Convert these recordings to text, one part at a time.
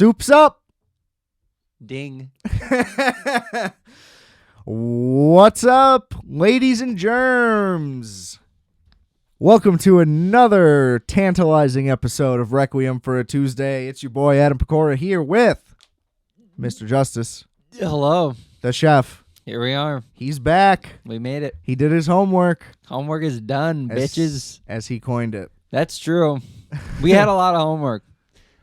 Soup's up. Ding. What's up, ladies and germs? Welcome to another tantalizing episode of Requiem for a Tuesday. It's your boy Adam Pecora here with Mr. Justice. Hello. The chef. Here we are. He's back. We made it. He did his homework. Homework is done, bitches. As he coined it. That's true. We had a lot of homework.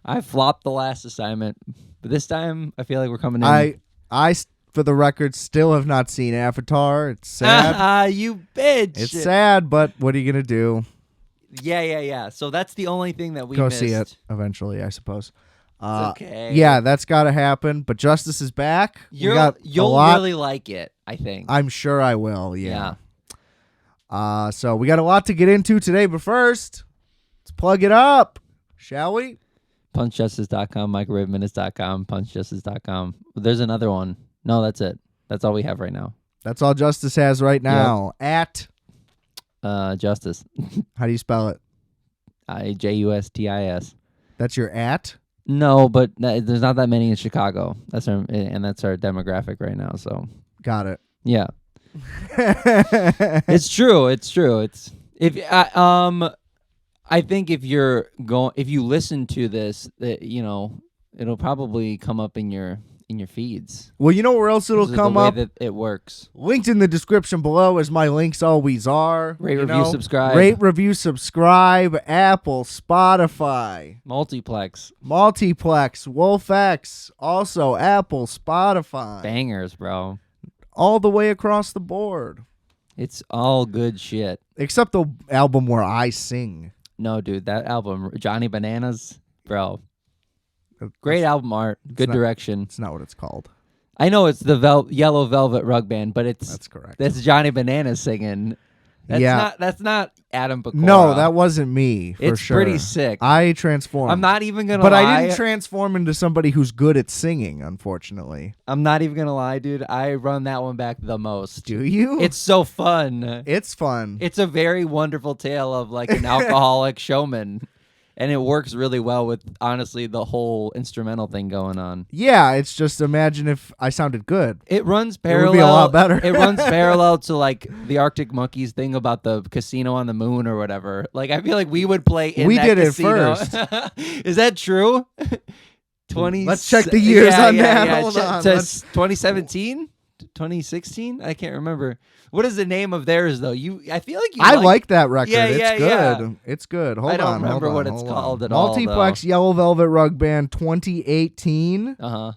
I flopped the last assignment, but this time I feel like we're coming in. I, for the record, still have not seen Avatar. It's sad. You bitch. It's sad, but what are you going to do? Yeah. So that's the only thing that we Go missed. see it eventually, I suppose. Okay. Yeah, that's got to happen. But Justice is back. You'll really like it, I think. I'm sure I will, yeah. So we got a lot to get into today, but first, let's plug it up, shall we? PunchJustice.com, microwaveminutes.com, PunchJustice.com. There's another one. No, that's it. That's all we have right now. That's all Justice has right now. Yep. At Justice. How do you spell it? JUSTIS. That's your at? No, but there's not that many in Chicago. That's our demographic right now. So got it. Yeah, it's true. It's true. It's I think if you listen to this, it'll probably come up in your feeds. Well, you know where else it'll come up? That it works. Linked in the description below, as my links always are. Rate, review, subscribe. Rate, review, subscribe. Apple, Spotify, Multiplex, WolfX. Also, Apple, Spotify. Bangers, bro. All the way across the board. It's all good shit. Except the album where I sing. No, dude, that album, Johnny Bananas, bro. Great album art, good direction. It's not what it's called. I know it's the Yellow Velvet Rug Band, but that's correct. That's Johnny Bananas singing. That's not Adam Pecora. No, that wasn't me. It's sure. Pretty sick. I transformed. I'm not even gonna lie. But I didn't transform into somebody who's good at singing, unfortunately. I'm not even gonna lie, dude. I run that one back the most. Do you? It's so fun. It's fun. It's a very wonderful tale of like an alcoholic showman. And it works really well with, honestly, the whole instrumental thing going on. Yeah, it's just imagine if I sounded good. It runs parallel. It would be a lot better. It runs parallel to like the Arctic Monkeys thing about the casino on the moon or whatever. Like I feel like we would play in that casino. We did it first. Is that true? Let's check the years on that. Hold on. 2017? 2016? I can't remember. What is the name of theirs though? I feel like I like that record. Yeah, it's good. Yeah. It's good. Hold on. I don't remember what it's called at all. Multiplex Yellow Velvet Rug Band 2018. Uh-huh.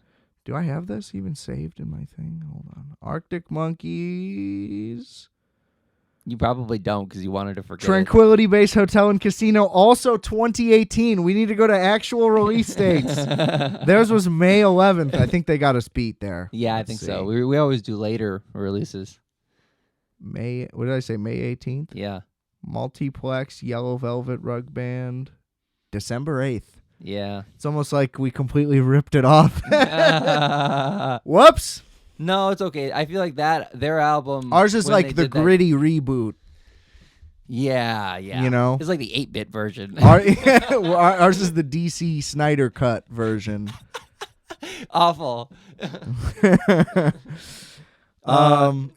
Do I have this even saved in my thing? Hold on. Arctic Monkeys. You probably don't because you wanted to forget. Tranquility Base Hotel and Casino, also 2018. We need to go to actual release dates. Theirs was May 11th. I think they got us beat there. Yeah, I think so. We always do later releases. What did I say? May 18th? Yeah. Multiplex Yellow Velvet Rug Band, December 8th. Yeah. It's almost like we completely ripped it off. Whoops. No, it's okay. I feel like their album. Ours is like the gritty reboot. Yeah. You know? It's like the 8-bit version. Ours is the DC Snyder cut version. Awful.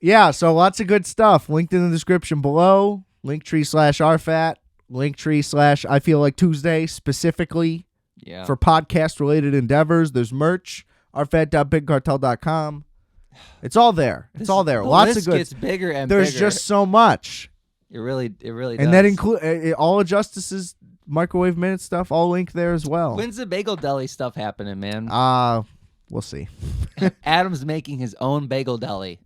Yeah, so lots of good stuff. Linked in the description below. Linktree/RFAT. Linktree/ I Feel Like Tuesday specifically for podcast related endeavors. There's merch. rfat.bigcartel.com. It's all there. It's all there. Lots of good. Gets bigger and There's bigger. just so much. It really does. And that includes all of Justice's microwave minute stuff. All linked there as well. When's the Bagel Deli stuff happening, man? We'll see. Adam's making his own bagel deli.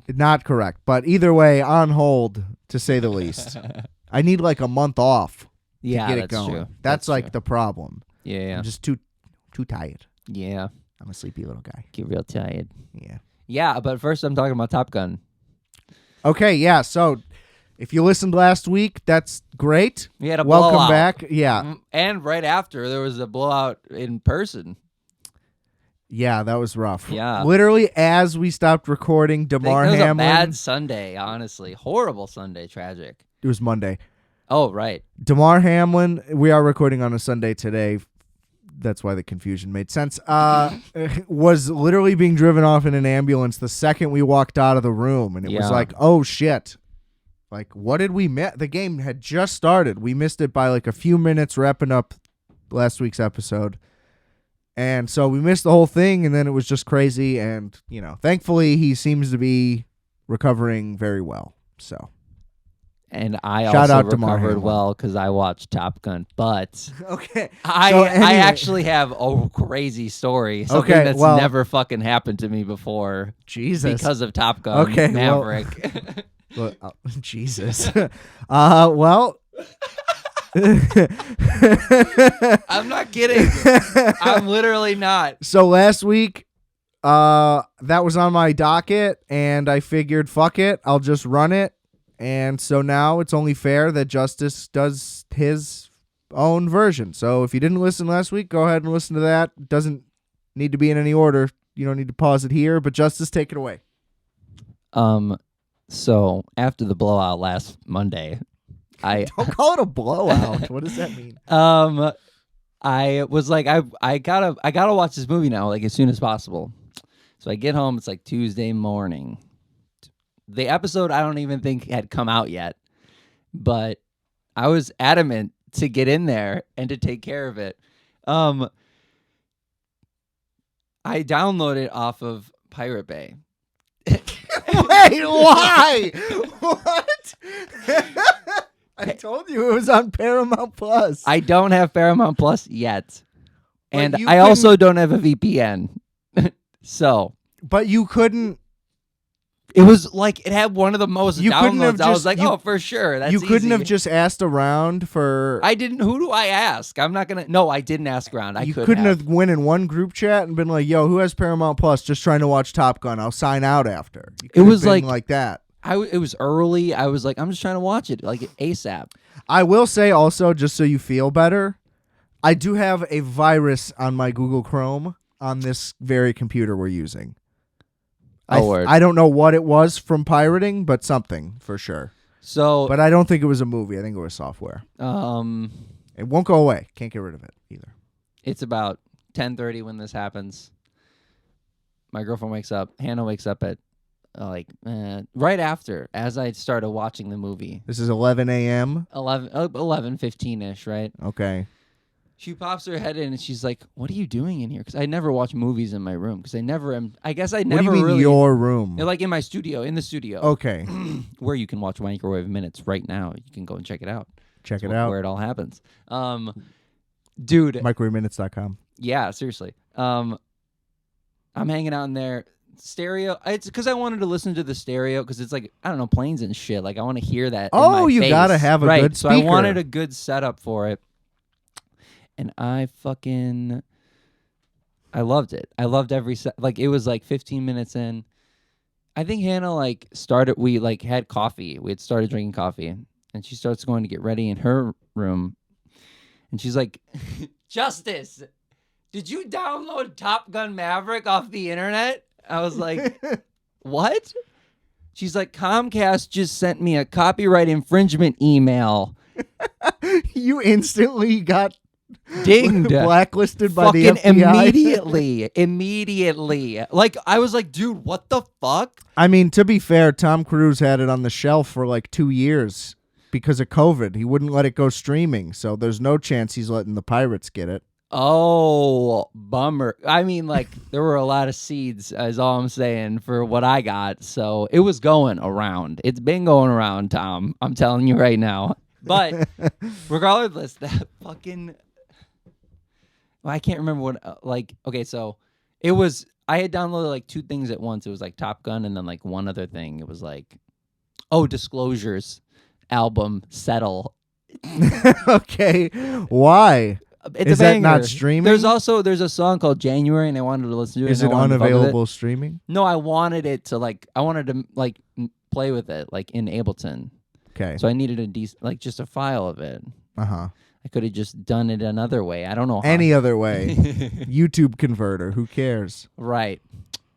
Not correct, but either way, on hold to say the least. I need like a month off to get it going. True. That's like the problem. Yeah. I'm just too tired. Yeah. I'm a sleepy little guy. Get real tired. Yeah. Yeah, but first I'm talking about Top Gun. Okay, yeah. So if you listened last week, that's great. We had a Welcome blowout. back. Yeah. And right after, there was a blowout in person. Yeah, that was rough. Yeah. Literally, as we stopped recording, Damar Hamlin. It was a bad Sunday, honestly. Horrible Sunday. Tragic. It was Monday. Oh, right. Damar Hamlin, we are recording on a Sunday today. that's why the confusion made sense. Was literally being driven off in an ambulance the second we walked out of the room, and it was like, oh shit. Like, what did we miss? The game had just started. We missed it by like a few minutes wrapping up last week's episode. And so we missed the whole thing, and then it was just crazy. And, thankfully he seems to be recovering very well. So. And I Shout also out to recovered well because I watched Top Gun. But okay, I actually have a crazy story. Something that's never fucking happened to me before. Jesus. Because of Top Gun Maverick. Well, Jesus. Well. I'm not kidding. I'm literally not. So last week, that was on my docket, and I figured, fuck it, I'll just run it. And so now it's only fair that Justice does his own version. So if you didn't listen last week, go ahead and listen to that. It doesn't need to be in any order. You don't need to pause it here, but Justice, take it away. So after the blowout last Monday, don't call it a blowout. What does that mean? I was like, I gotta watch this movie now, like as soon as possible. So I get home. It's like Tuesday morning. The episode I don't even think had come out yet, but I was adamant to get in there and to take care of it. I downloaded it off of Pirate Bay. Wait, why? What? I told you it was on Paramount Plus. I don't have Paramount Plus yet. And I also don't have a VPN. But you couldn't. It was like it had one of the most downloads. I was like, oh, for sure. That's You couldn't easy. have just asked around for. I didn't. Who do I ask? I'm not going to. No, I didn't ask around. You couldn't have went in one group chat and been like, yo, who has Paramount Plus? Just trying to watch Top Gun. I'll sign out after. It was like that. It was early. I was like, I'm just trying to watch it like ASAP. I will say also, just so you feel better, I do have a virus on my Google Chrome on this very computer we're using. I don't know what it was from pirating, but something for sure. But I don't think it was a movie. I think it was software. It won't go away. Can't get rid of it either. It's about 10:30 when this happens. My girlfriend wakes up. Hannah wakes up at right after, as I started watching the movie. This is 11 a.m.? 11:15-ish, right? Okay. She pops her head in and she's like, "What are you doing in here?" Because I never watch movies in my room because I never am. I guess I never. What do you mean really, your room? Like in my studio, in the studio. Okay. Where you can watch Microwave Minutes right now. You can go and check it out. Check it out. Where it all happens. Dude. MicrowaveMinutes.com. Yeah, seriously. I'm hanging out in there. Stereo. It's because I wanted to listen to the stereo because it's like, I don't know, planes and shit. Like I want to hear that. Oh, you face. gotta have a good speaker. So I wanted a good setup for it. And I loved it. I loved every set. Like it was like 15 minutes in. I think Hannah we had coffee. We had started drinking coffee. And she starts going to get ready in her room. And she's like, Justice, did you download Top Gun Maverick off the internet? I was like, what? She's like, Comcast just sent me a copyright infringement email. You instantly got dinged, blacklisted by the FBI. Immediately. Like I was like, dude, what the fuck? I mean, to be fair, Tom Cruise had it on the shelf for like 2 years because of COVID. He wouldn't let it go streaming, so there's no chance he's letting the pirates get it. Oh, bummer. I mean, like there were a lot of seeds, is all I'm saying, for what I got. So it was going around. It's been going around, Tom. I'm telling you right now. But regardless, that fucking. Well, I can't remember what, okay, so it was, I had downloaded like two things at once. It was like Top Gun and then like one other thing. It was like, Disclosures album, Settle. Okay. Why? Is that not streaming? There's a song called January and I wanted to listen to it. Is it unavailable streaming? No, I wanted it to play with it like in Ableton. Okay. So I needed a decent, just a file of it. Uh-huh. I could have just done it another way. I don't know how. Any other way. YouTube converter. Who cares? Right.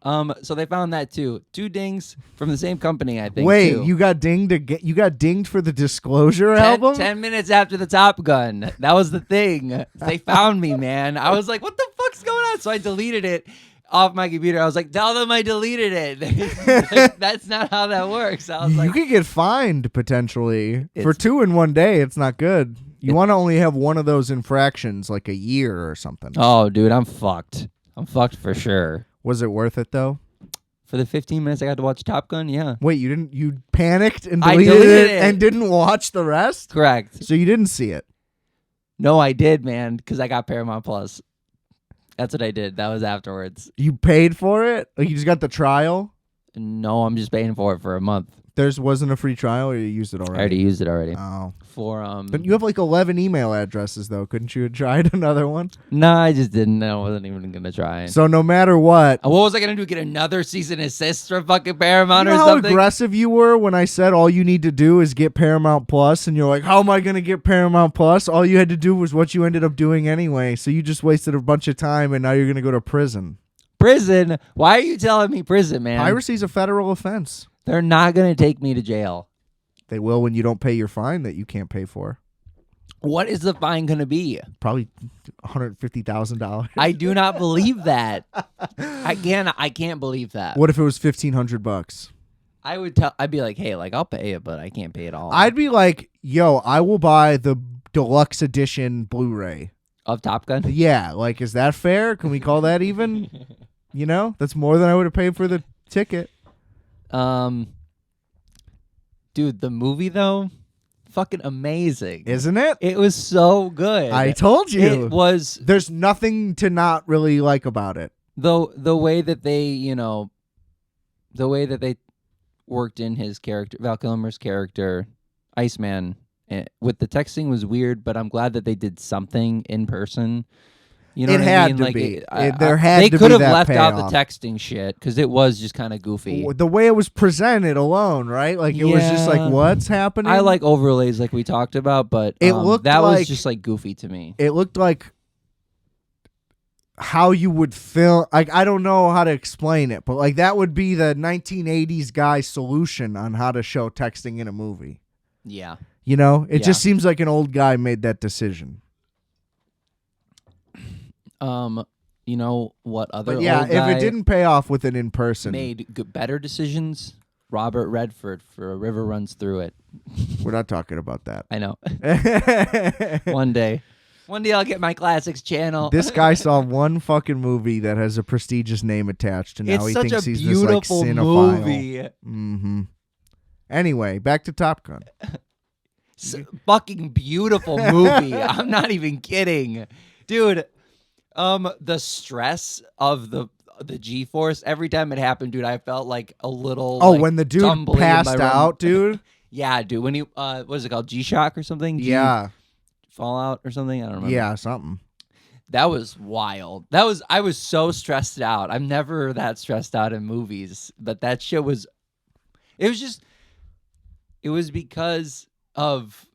So they found that too. 2 dings from the same company, I think. Wait, too. you got dinged for the Disclosure album? 10 minutes after the Top Gun. That was the thing. They found me, man. I was like, what the fuck's going on? So I deleted it off my computer. I was like, tell them I deleted it. That's not how that works. I was You like, could get fined potentially for 2 in one day. It's not good. You want to only have one of those infractions like a year or something. oh, dude, I'm fucked. I'm fucked for sure. Was it worth it though? For the 15 minutes I got to watch Top Gun, yeah. Wait, you panicked and I deleted deleted it it. and didn't watch the rest? Correct. So you didn't see it. No, I did, man, because I got Paramount Plus. That's what I did. That was afterwards. You paid for it? Like you just got the trial? No, I'm just paying for it for a month. Wasn't a free trial or you used it already? I already used it already. Oh. For But you have like 11 email addresses though. Couldn't you have tried another one? No, I just didn't. I wasn't even gonna try. So no matter what, What was I gonna do? Get another season assist from fucking Paramount you know or how something? aggressive you were when I said all you need to do is get Paramount Plus, and you're like, how am I going to get Paramount Plus? All you had to do was what you ended up doing anyway, so you just wasted a bunch of time, and now you're going to go to prison. Prison? Why are you telling me prison, man? Piracy's a federal offense. They're not gonna take me to jail. They will when you don't pay your fine that you can't pay for. What is the fine gonna be? Probably $150,000. I do not believe that. I can't believe that. What if it was $1,500? I'd be like, hey, like I'll pay it, but I can't pay it all. I'd be like, yo, I will buy the deluxe edition Blu-ray. Of Top Gun? Yeah, like, is that fair? Can we call that even? You know, that's more than I would have paid for the ticket. Dude, the movie though, fucking amazing, Isn't it? It was so good. I told you. It was. There's nothing to not really like about it. Though the way that they, worked in his character, Val Kilmer's character, Iceman, with the texting was weird, but I'm glad that they did something in person. You know It what I had mean? to Like, be. They could have left out the texting shit because it was just kind of goofy. The way it was presented alone, right? Like it was just like, what's happening? I like overlays like we talked about, but It looked that like- was just like goofy to me. It looked like how you would film. Like I don't know how to explain it, but like that would be the 1980s guy solution on how to show texting in a movie. Yeah. You know, it Yeah. just seems like an old guy made that decision. You know what other But yeah, old guy if it didn't pay off with an in person, made better decisions? Robert Redford for A River Runs Through It. we're not talking about that. I know. One day I'll get my classics channel. This guy saw one fucking movie that has a prestigious name attached, and now it's he such thinks a he's beautiful this like cinephile. movie. Mm-hmm. Anyway, back to Top Gun. Fucking beautiful movie. I'm not even kidding, dude. The stress of the G-force every time it happened, dude. I felt like a little. Oh, like, when the dude tumbling in passed my room. out, dude. Yeah, dude. When he what is it called? G-shock or something? Yeah, Fallout or something. I don't remember. yeah, something. That was wild. I was so stressed out. I'm never that stressed out in movies, but that shit was. It was because of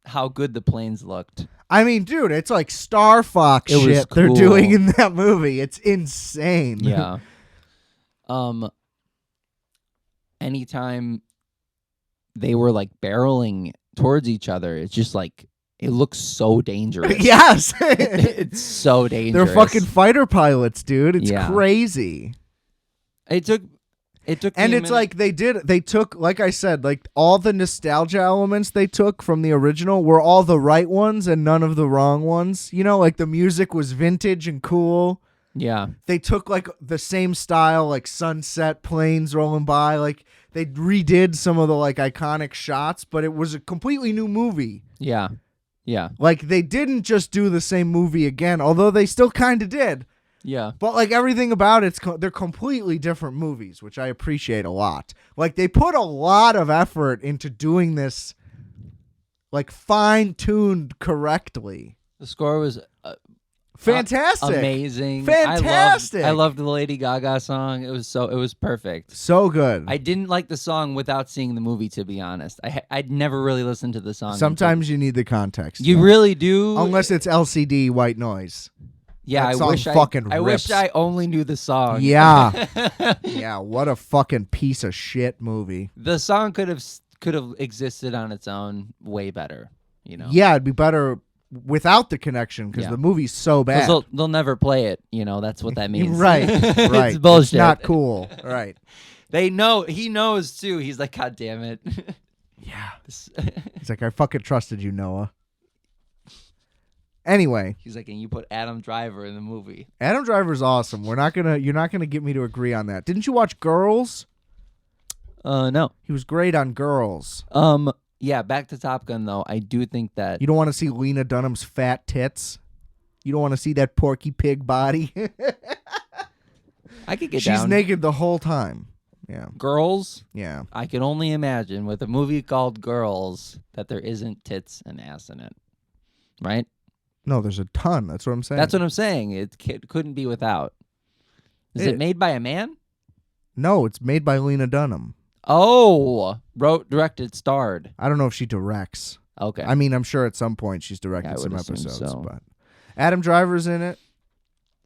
how good the planes looked. I mean, dude, it's like Star Fox It was shit they're cool. doing in that movie. It's insane. Yeah. Anytime they were like barreling towards each other, it's just like it looks so dangerous. Yes. It's so dangerous. They're fucking fighter pilots, dude. It's Yeah. crazy. It took And me a it's minute. like they took, like I said, like all the nostalgia elements they took from the original were all the right ones and none of the wrong ones. You know, like the music was vintage and cool. Yeah. They took like the same style, like sunset, planes rolling by. Like they redid some of the like iconic shots, but it was a completely new movie. Yeah. Yeah. Like they didn't just do the same movie again, although they still kind of did. Yeah. But like everything about it, they're completely different movies, which I appreciate a lot. Like they put a lot of effort into doing this, like fine-tuned correctly. The score was Fantastic, amazing. Fantastic. I loved the Lady Gaga song. It was perfect. So good. I didn't like the song without seeing the movie, to be honest. I'd never really listened to the song. Sometimes you need the context. you really do. Unless it's LCD white noise. Yeah, that I song wish fucking I wish rips. I only knew the song. Yeah. Yeah, what a fucking piece of shit movie. The song could have existed on its own way better, you know. Yeah, it'd be better without the connection because the movie's so bad. They'll never play it, you know. That's what that means. Right. It's bullshit. It's not cool. Right. They know. He knows too. He's like, God damn it. Yeah. He's like, I fucking trusted you, Noah. Anyway. He's like, and you put Adam Driver in the movie. Adam Driver's awesome. You're not gonna get me to agree on that. Didn't you watch Girls? No. He was great on Girls. Yeah, back to Top Gun though. I do think that You don't want to see Lena Dunham's fat tits? You don't want to see that Porky Pig body? I could get She's down. naked the whole time. Yeah. Girls, Yeah. I can only imagine with a movie called Girls that there isn't tits and ass in it. Right? No, there's a ton. That's what I'm saying. That's what I'm saying. It couldn't be without. Is it made by a man? No, it's made by Lena Dunham. Oh, wrote, directed, starred. I don't know if she directs. Okay. I mean, I'm sure at some point she's Yeah, I directed would some assume episodes, so. but Adam Driver's in it.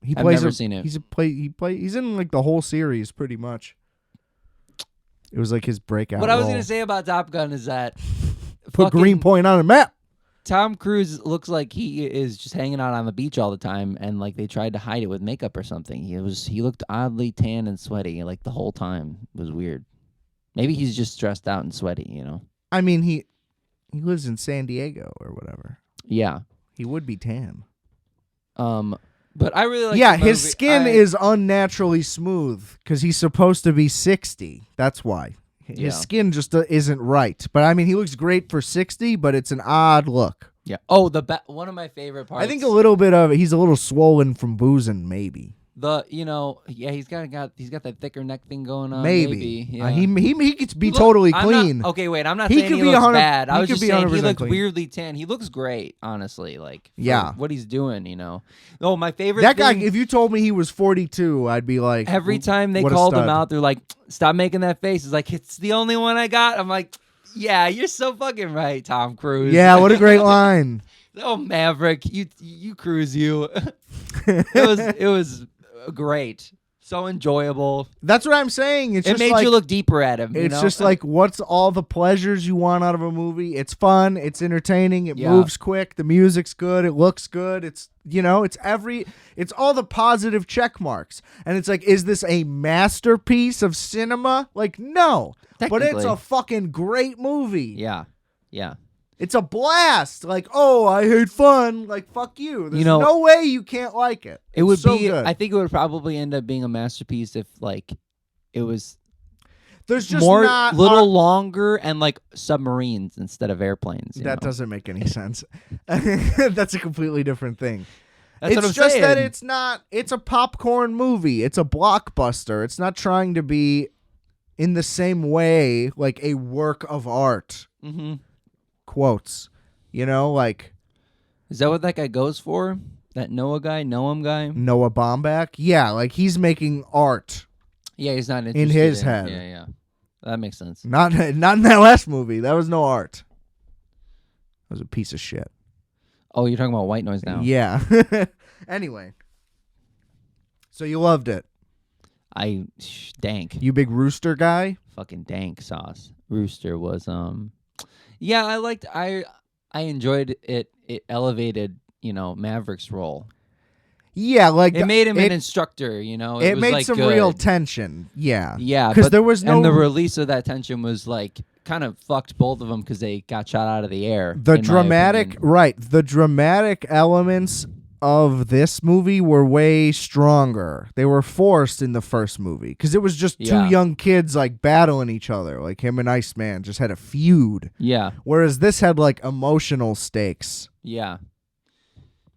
He I've plays never seen it. He's in like the whole series pretty much. It was like his breakout. What I was role. gonna say about Top Gun is that Put Greenpoint on a map. Tom Cruise looks like he is just hanging out on the beach all the time, and like they tried to hide it with makeup or something. He looked oddly tan and sweaty like the whole time. It was weird. Maybe he's just stressed out and sweaty, you know. I mean, he lives in San Diego or whatever. Yeah. He would be tan. But I really like. Yeah, the movie. his skin is unnaturally smooth because he's supposed to be 60. That's why. His skin just isn't right. But I mean, he looks great for 60, but it's an odd look. Yeah. Oh, one of my favorite parts. I think a little bit of it. He's a little swollen from boozing, maybe. He's got that thicker neck thing going on. Maybe. Yeah. He could be totally clean. Okay, wait. I'm not He saying could he be looks 100 bad. I he was could just be saying he 100% looks clean. weirdly tan. He looks great, honestly. Like, yeah, what he's doing, you know. Oh, my favorite. That guy. thing, If you told me he was 42, I'd be like. every time they what a called him stud. out, they're like, "Stop making that face." It's like it's the only one I got. I'm like, yeah, you're so fucking right, Tom Cruise. Yeah, what a great line. Oh, Maverick, you Cruise you. It was great. So enjoyable. That's what I'm saying. It made you look deeper at him. It's you know? just like, what's all the pleasures you want out of a movie? It's fun. It's entertaining. It moves quick. The music's good. It looks good. It's it's all the positive check marks. And it's like, is this a masterpiece of cinema? Like, no. But it's a fucking great movie. Yeah. Yeah. It's a blast. Like, oh, I hate fun. Like, fuck you. There's no way you can't like it. It would so be. good. I think it would probably end up being a masterpiece if like it was. There's just more not longer and like submarines instead of airplanes. That doesn't make any sense. That's a completely different thing. That's what I'm just saying. that it's a popcorn movie. It's a blockbuster. It's not trying to be in the same way like a work of art. Mm-hmm. Quotes. You know, like. Is that what that guy goes for? That Noam guy? Noah Baumbach? Yeah, like he's making art. Yeah, he's not interested in his head. Yeah. That makes sense. Not in that last movie. That was no art. That was a piece of shit. Oh, you're talking about White Noise now. Yeah. Anyway. So you loved it. Dank. You big Rooster guy? Fucking dank sauce. Rooster was yeah, I enjoyed it. It elevated, Maverick's role. Yeah, like it made him an instructor, It was made like some good. real tension. Yeah. Yeah, because there was no. And the release of that tension was like kind of fucked both of them because they got shot out of the air. The dramatic elements of this movie were way stronger. They were forced in the first movie because it was just two young kids like battling each other. Like him and Iceman just had a feud. Yeah. Whereas this had like emotional stakes. Yeah.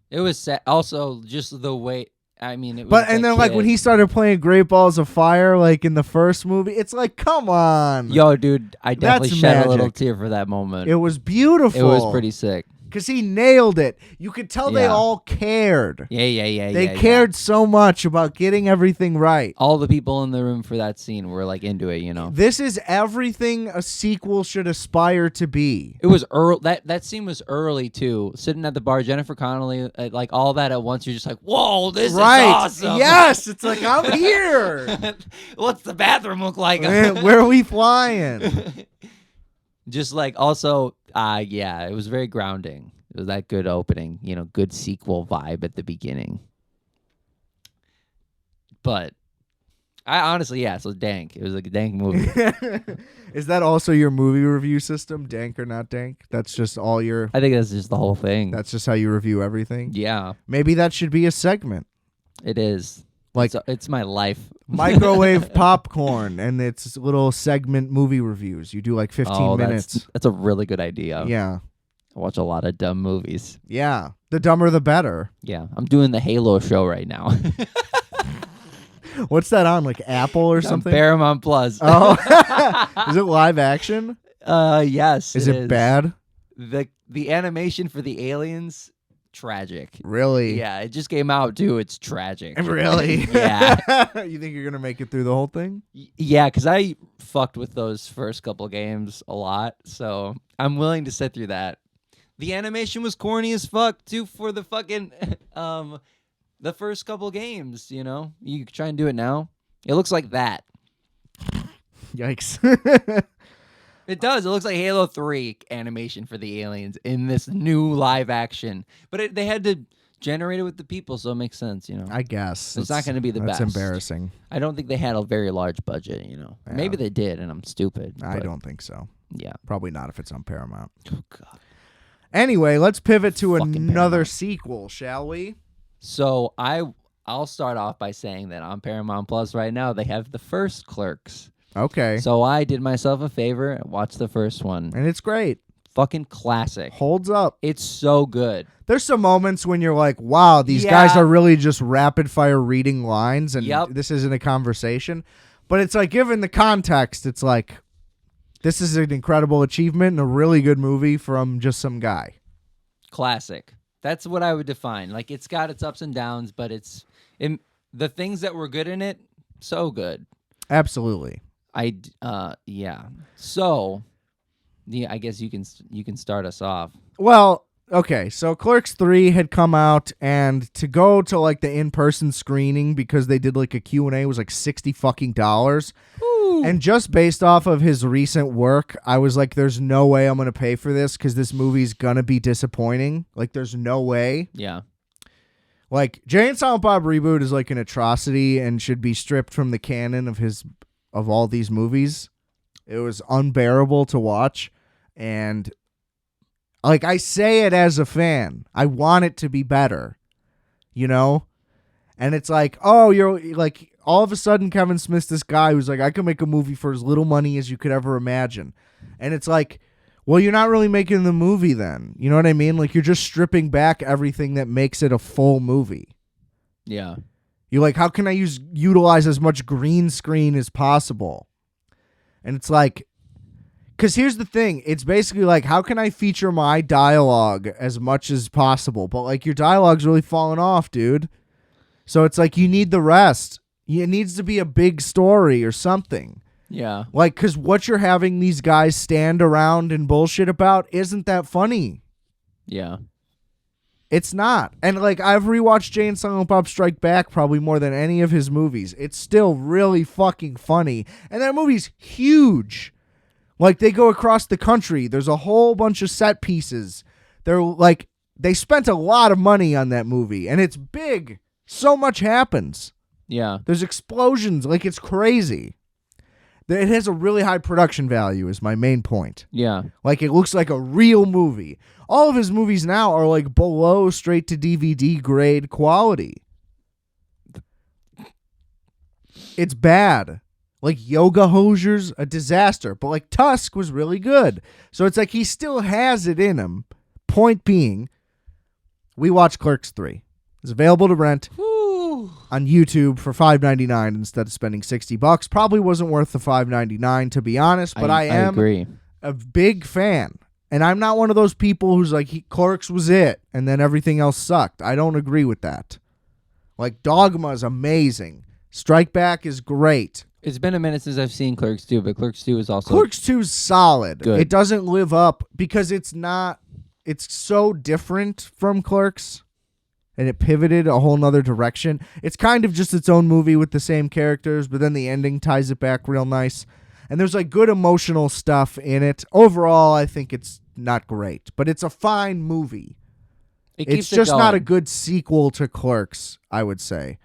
It was sad. Also, just the way. I mean, it was. But and then like when he started playing Great Balls of Fire, like in the first movie, it's like, come on, yo, dude, I definitely That's shed magic. a little tear for that moment. It was beautiful. It was pretty sick. Because he nailed it. You could tell they all cared. Yeah. They cared so much about getting everything right. All the people in the room for that scene were like into it, you know. This is everything a sequel should aspire to be. It was early. That scene was early too. Sitting at the bar, Jennifer Connelly, like all that at once. You're just like, whoa, this is awesome. Yes, it's like I'm here. What's the bathroom look like? Where are we flying? Just like also, it was very grounding. It was that good opening, you know, good sequel vibe at the beginning. But I honestly, so dank. It was like a dank movie. Is that also your movie review system? Dank or not dank? That's just all your... I think that's just the whole thing. That's just how you review everything? Yeah. Maybe that should be a segment. It is. Like it's my life. Microwave popcorn, and it's little segment movie reviews. You do like 15 minutes. That's a really good idea. Yeah. I watch a lot of dumb movies. Yeah. The dumber the better. Yeah. I'm doing the Halo show right now. What's that on? Like Apple or something? Paramount Plus. Oh. Is it live action? Yes. Is it bad? The animation for the aliens, tragic. Really? Yeah, it just came out too. It's tragic. Really? Yeah. You think you're gonna make it through the whole thing? Yeah, because I fucked with those first couple games a lot, so I'm willing to sit through that. The animation was corny as fuck too for the fucking the first couple games. You know, you try and do it now. It looks like that. Yikes. It does. It looks like Halo 3 animation for the aliens in this new live action. But they had to generate it with the people, so it makes sense, you know. I guess. It's not going to be the best. That's embarrassing. I don't think they had a very large budget, you know. Yeah. Maybe they did, and I'm stupid. I don't think so. Yeah. Probably not if it's on Paramount. Oh, God. Anyway, let's pivot to Fucking another Paramount. sequel, shall we? So I'll start off by saying that on Paramount Plus right now, they have the first Clerks. Okay. So I did myself a favor and watched the first one. And it's great. Fucking classic. Holds up. It's so good. There's some moments when you're like, wow, these guys are really just rapid fire reading lines and this isn't a conversation. But it's like, given the context, it's like, this is an incredible achievement and a really good movie from just some guy. Classic. That's what I would define. Like, it's got its ups and downs, but the things that were good in it, so good. Absolutely. So, I guess you can start us off. Well, okay, so Clerks 3 had come out, and to go to like the in-person screening because they did like a Q&A was like $60 fucking dollars. And just based off of his recent work, I was like, there's no way I'm going to pay for this because this movie's going to be disappointing. Like, there's no way. Yeah. Like, Jay and Silent Bob Reboot is like an atrocity and should be stripped from the canon of all these movies. It was unbearable to watch. And, like, I say it as a fan. I want it to be better. You know? And it's like, oh, you're like... All of a sudden, Kevin Smith's this guy who's like, I can make a movie for as little money as you could ever imagine. And it's like, well, you're not really making the movie then. You know what I mean? Like, you're just stripping back everything that makes it a full movie. Yeah. You're like, how can I utilize as much green screen as possible? And it's like, because here's the thing. It's basically like, how can I feature my dialogue as much as possible? But, like, your dialogue's really falling off, dude. So it's like, you need the rest. It needs to be a big story or something. Yeah. Like, because what you're having these guys stand around and bullshit about isn't that funny. Yeah. It's not. And, like, I've rewatched Jay and Silent Bob Strike Back probably more than any of his movies. It's still really fucking funny. And that movie's huge. Like, they go across the country. There's a whole bunch of set pieces. They're, like, they spent a lot of money on that movie. And it's big. So much happens. Yeah. There's explosions. Like, it's crazy. It has a really high production value is my main point. Yeah. Like, it looks like a real movie. All of his movies now are, like, below straight-to-DVD grade quality. It's bad. Like, Yoga Hosier's a disaster. But, like, Tusk was really good. So it's like he still has it in him. Point being, we watched Clerks 3. It's available to rent. On YouTube for $5.99 instead of spending $60. Probably wasn't worth the $5.99 to be honest, but I am agree. a big fan. And I'm not one of those people who's like, Clerks was it, and then everything else sucked. I don't agree with that. Like, Dogma is amazing. Strike Back is great. It's been a minute since I've seen Clerks 2, but Clerks 2 is also... Clerks 2 is solid. Good. It doesn't live up because it's so different from Clerks, and it pivoted a whole nother direction. It's kind of just its own movie with the same characters, but then the ending ties it back real nice. And there's like good emotional stuff in it. Overall, I think it's not great, but it's a fine movie. It's just not a good sequel to Clerks, I would say.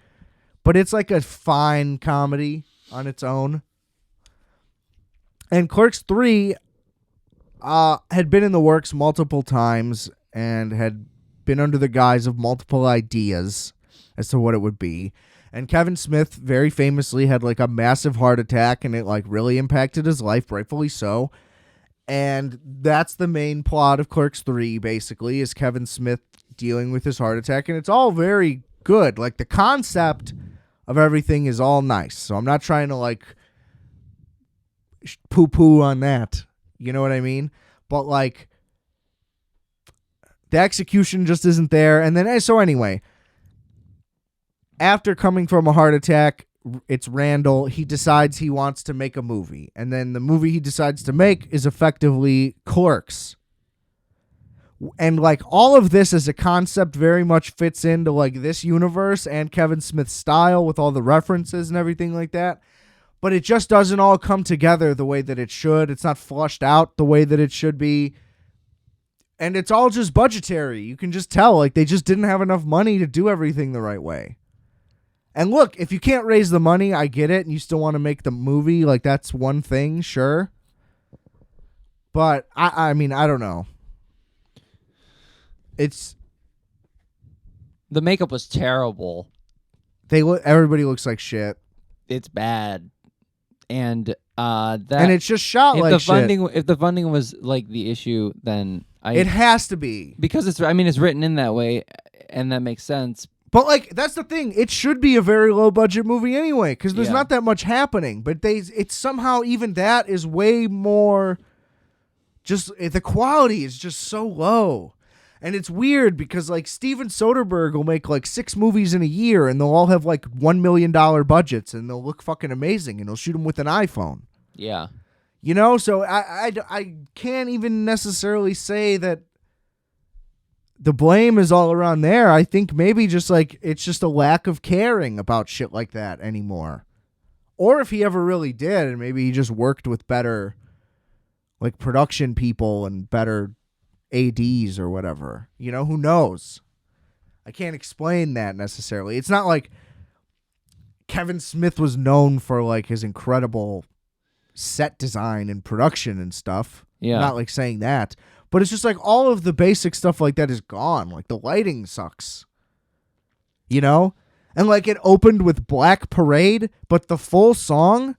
But it's like a fine comedy on its own. And Clerks 3 had been in the works multiple times and had been under the guise of multiple ideas as to what it would be. And Kevin Smith very famously had like a massive heart attack, and it like really impacted his life, rightfully so. And that's the main plot of Clerks 3, basically, is Kevin Smith dealing with his heart attack. And it's all very good. Like, the concept of everything is all nice. So I'm not trying to like poo-poo on that. You know what I mean? But like, the execution just isn't there. And then, so anyway, after coming from a heart attack, it's Randall. He decides he wants to make a movie. And then the movie he decides to make is effectively Clerks. And like, all of this as a concept very much fits into like this universe and Kevin Smith's style with all the references and everything like that. But it just doesn't all come together the way that it should. It's not flushed out the way that it should be. And it's all just budgetary. You can just tell, like, they just didn't have enough money to do everything the right way. And look, if you can't raise the money, I get it, and you still want to make the movie, like, that's one thing, sure. But, I mean, I don't know. It's... The makeup was terrible. Everybody looks like shit. It's bad. And and it's just shot like shit. If the funding was like the issue, then it has to be, because it's written in that way, and that makes sense. But like, that's the thing. It should be a very low budget movie anyway, because there's not that much happening. But it's somehow, even that is way more. Just the quality is just so low. And it's weird because, like, Steven Soderbergh will make, like, 6 movies in a year, and they'll all have, like, $1 million budgets, and they'll look fucking amazing, and he'll shoot them with an iPhone. Yeah. You know? So I can't even necessarily say that the blame is all around there. I think maybe just, like, it's just a lack of caring about shit like that anymore. Or if he ever really did, and maybe he just worked with better, like, production people and better ADs or whatever, you know, who knows? I can't explain that necessarily. It's not like Kevin Smith was known for like his incredible set design and production and stuff. Yeah. Not like saying that, but it's just like all of the basic stuff like that is gone. Like the lighting sucks, you know? And like it opened with Black Parade, but the full song.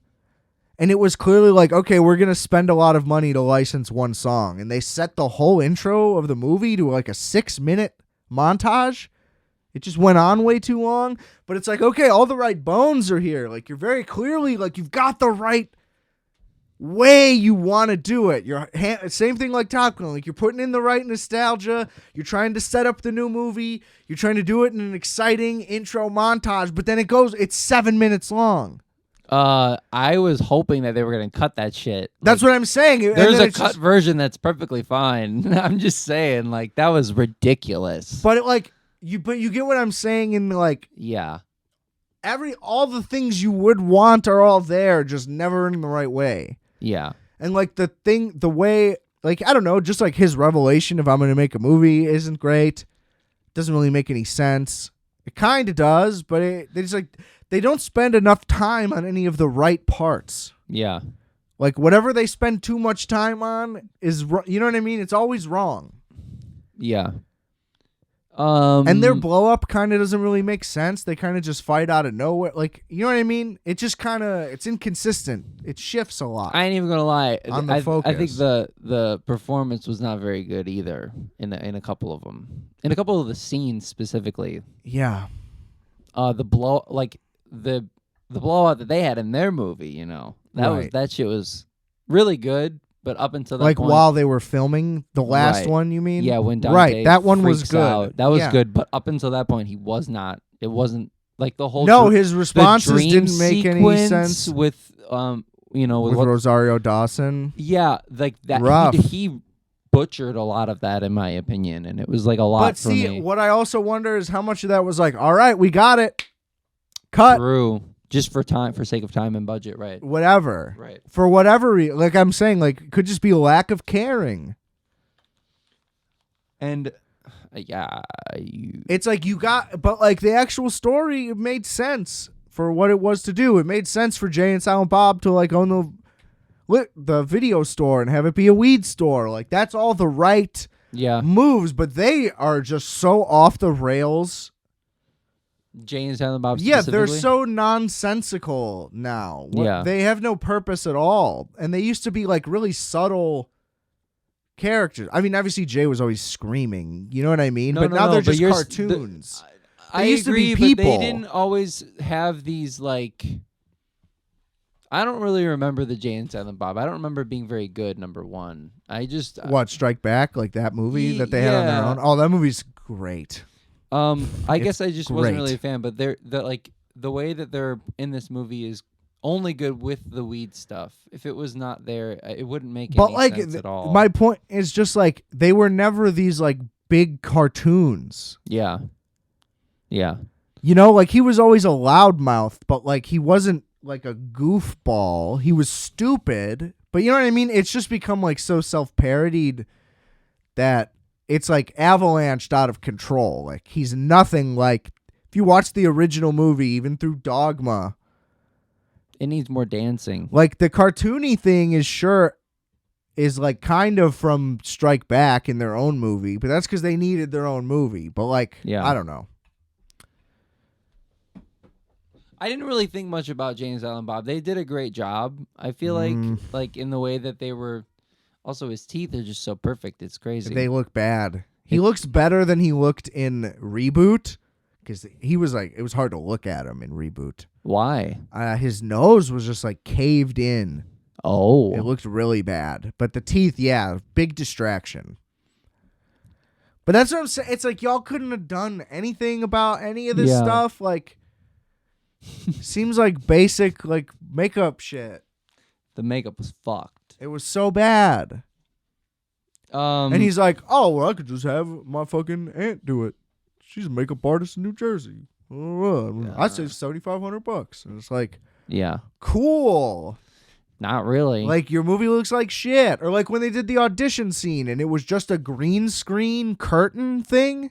And it was clearly like, okay, we're going to spend a lot of money to license one song. And they set the whole intro of the movie to like a 6-minute montage. It just went on way too long. But it's like, okay, all the right bones are here. Like, you're very clearly, like, you've got the right way you want to do it. Same thing like Top Gun. Like, you're putting in the right nostalgia. You're trying to set up the new movie. You're trying to do it in an exciting intro montage. But then it's 7 minutes long. I was hoping that they were going to cut that shit. That's what I'm saying. There's a cut version that's perfectly fine. I'm just saying, like, that was ridiculous. But you get what I'm saying in like, yeah, all the things you would want are all there, just never in the right way. Yeah. And like the way, like, I don't know, just like his revelation of I'm going to make a movie isn't great. Doesn't really make any sense. It kind of does, but they don't spend enough time on any of the right parts. Yeah. Like, whatever they spend too much time on is, you know what I mean? It's always wrong. Yeah. And their blow up kind of doesn't really make sense. They kind of just fight out of nowhere. Like, you know what I mean? It just kind of, it's inconsistent. It shifts a lot. I ain't even gonna lie. On the focus. I think the performance was not very good either in a couple of them. In a couple of the scenes specifically. Yeah. The blowout that they had in their movie, you know, that shit was really good, But up until that like point, while they were filming the last Right. one, you mean? yeah, when Dante Right, that one was freaks good. out, that was Yeah. good. But up until that point, he was not. It wasn't like the whole. No, his responses the dream didn't make any sequence sense with with what, Rosario Dawson. yeah, like that. Rough. He butchered a lot of that, in my opinion, and it was like a lot But for see, me. what I also wonder is how much of that was like, all right, we got it, cut, True, just for sake of time and budget, right? whatever. Right. For whatever like I'm saying, like it could just be a lack of caring. And It's like but like the actual story, it made sense for what it was to do. It made sense for Jay and Silent Bob to like own the video store and have it be a weed store. Like that's all the right moves, but they are just so off the rails. Jay and Silent Bob Yeah, they're specifically? so nonsensical now. Yeah. They have no purpose at all. And they used to be like really subtle characters. I mean, obviously Jay was always screaming, you know what I mean? But now they're just cartoons. I used to agree, be but they people. didn't always have these like. I don't really remember the Jay and Silent Bob. I don't remember it being very good. Number one, I just What, Strike Back? Like that movie that they had on their yeah. own? Oh, that movie's great. I guess I just wasn't great. really a fan. But the way that they're in this movie is only good with the weed stuff. If it was not there, it wouldn't make any sense at all. My point is just like they were never these like big cartoons. Yeah. Yeah. You know, like he was always a loudmouth, but like he wasn't like a goofball. He was stupid, but you know what I mean? It's just become like so self-parodied that it's like avalanched out of control. Like he's nothing like, if you watch the original movie, even through Dogma, It needs more dancing. like the cartoony thing is like kind of from Strike Back in their own movie, but that's because they needed their own movie. But like, Yeah. I don't know. I didn't really think much about Jay and Silent Bob. They did a great job. I feel like in the way that they were. Also, his teeth are just so perfect. It's crazy. They look bad. He looks better than he looked in Reboot, because he was like, it was hard to look at him in Reboot. Why? His nose was just like caved in. Oh. It looked really bad. But the teeth, yeah, big distraction. But that's what I'm saying. It's like y'all couldn't have done anything about any of this stuff. Like, seems like basic like makeup shit. The makeup was fucked. It was so bad. And he's like, oh, well, I could just have my fucking aunt do it. She's a makeup artist in New Jersey. I saved $7,500. And it's like, yeah, cool. Not really. Like, your movie looks like shit. Or like when they did the audition scene and it was just a green screen curtain thing.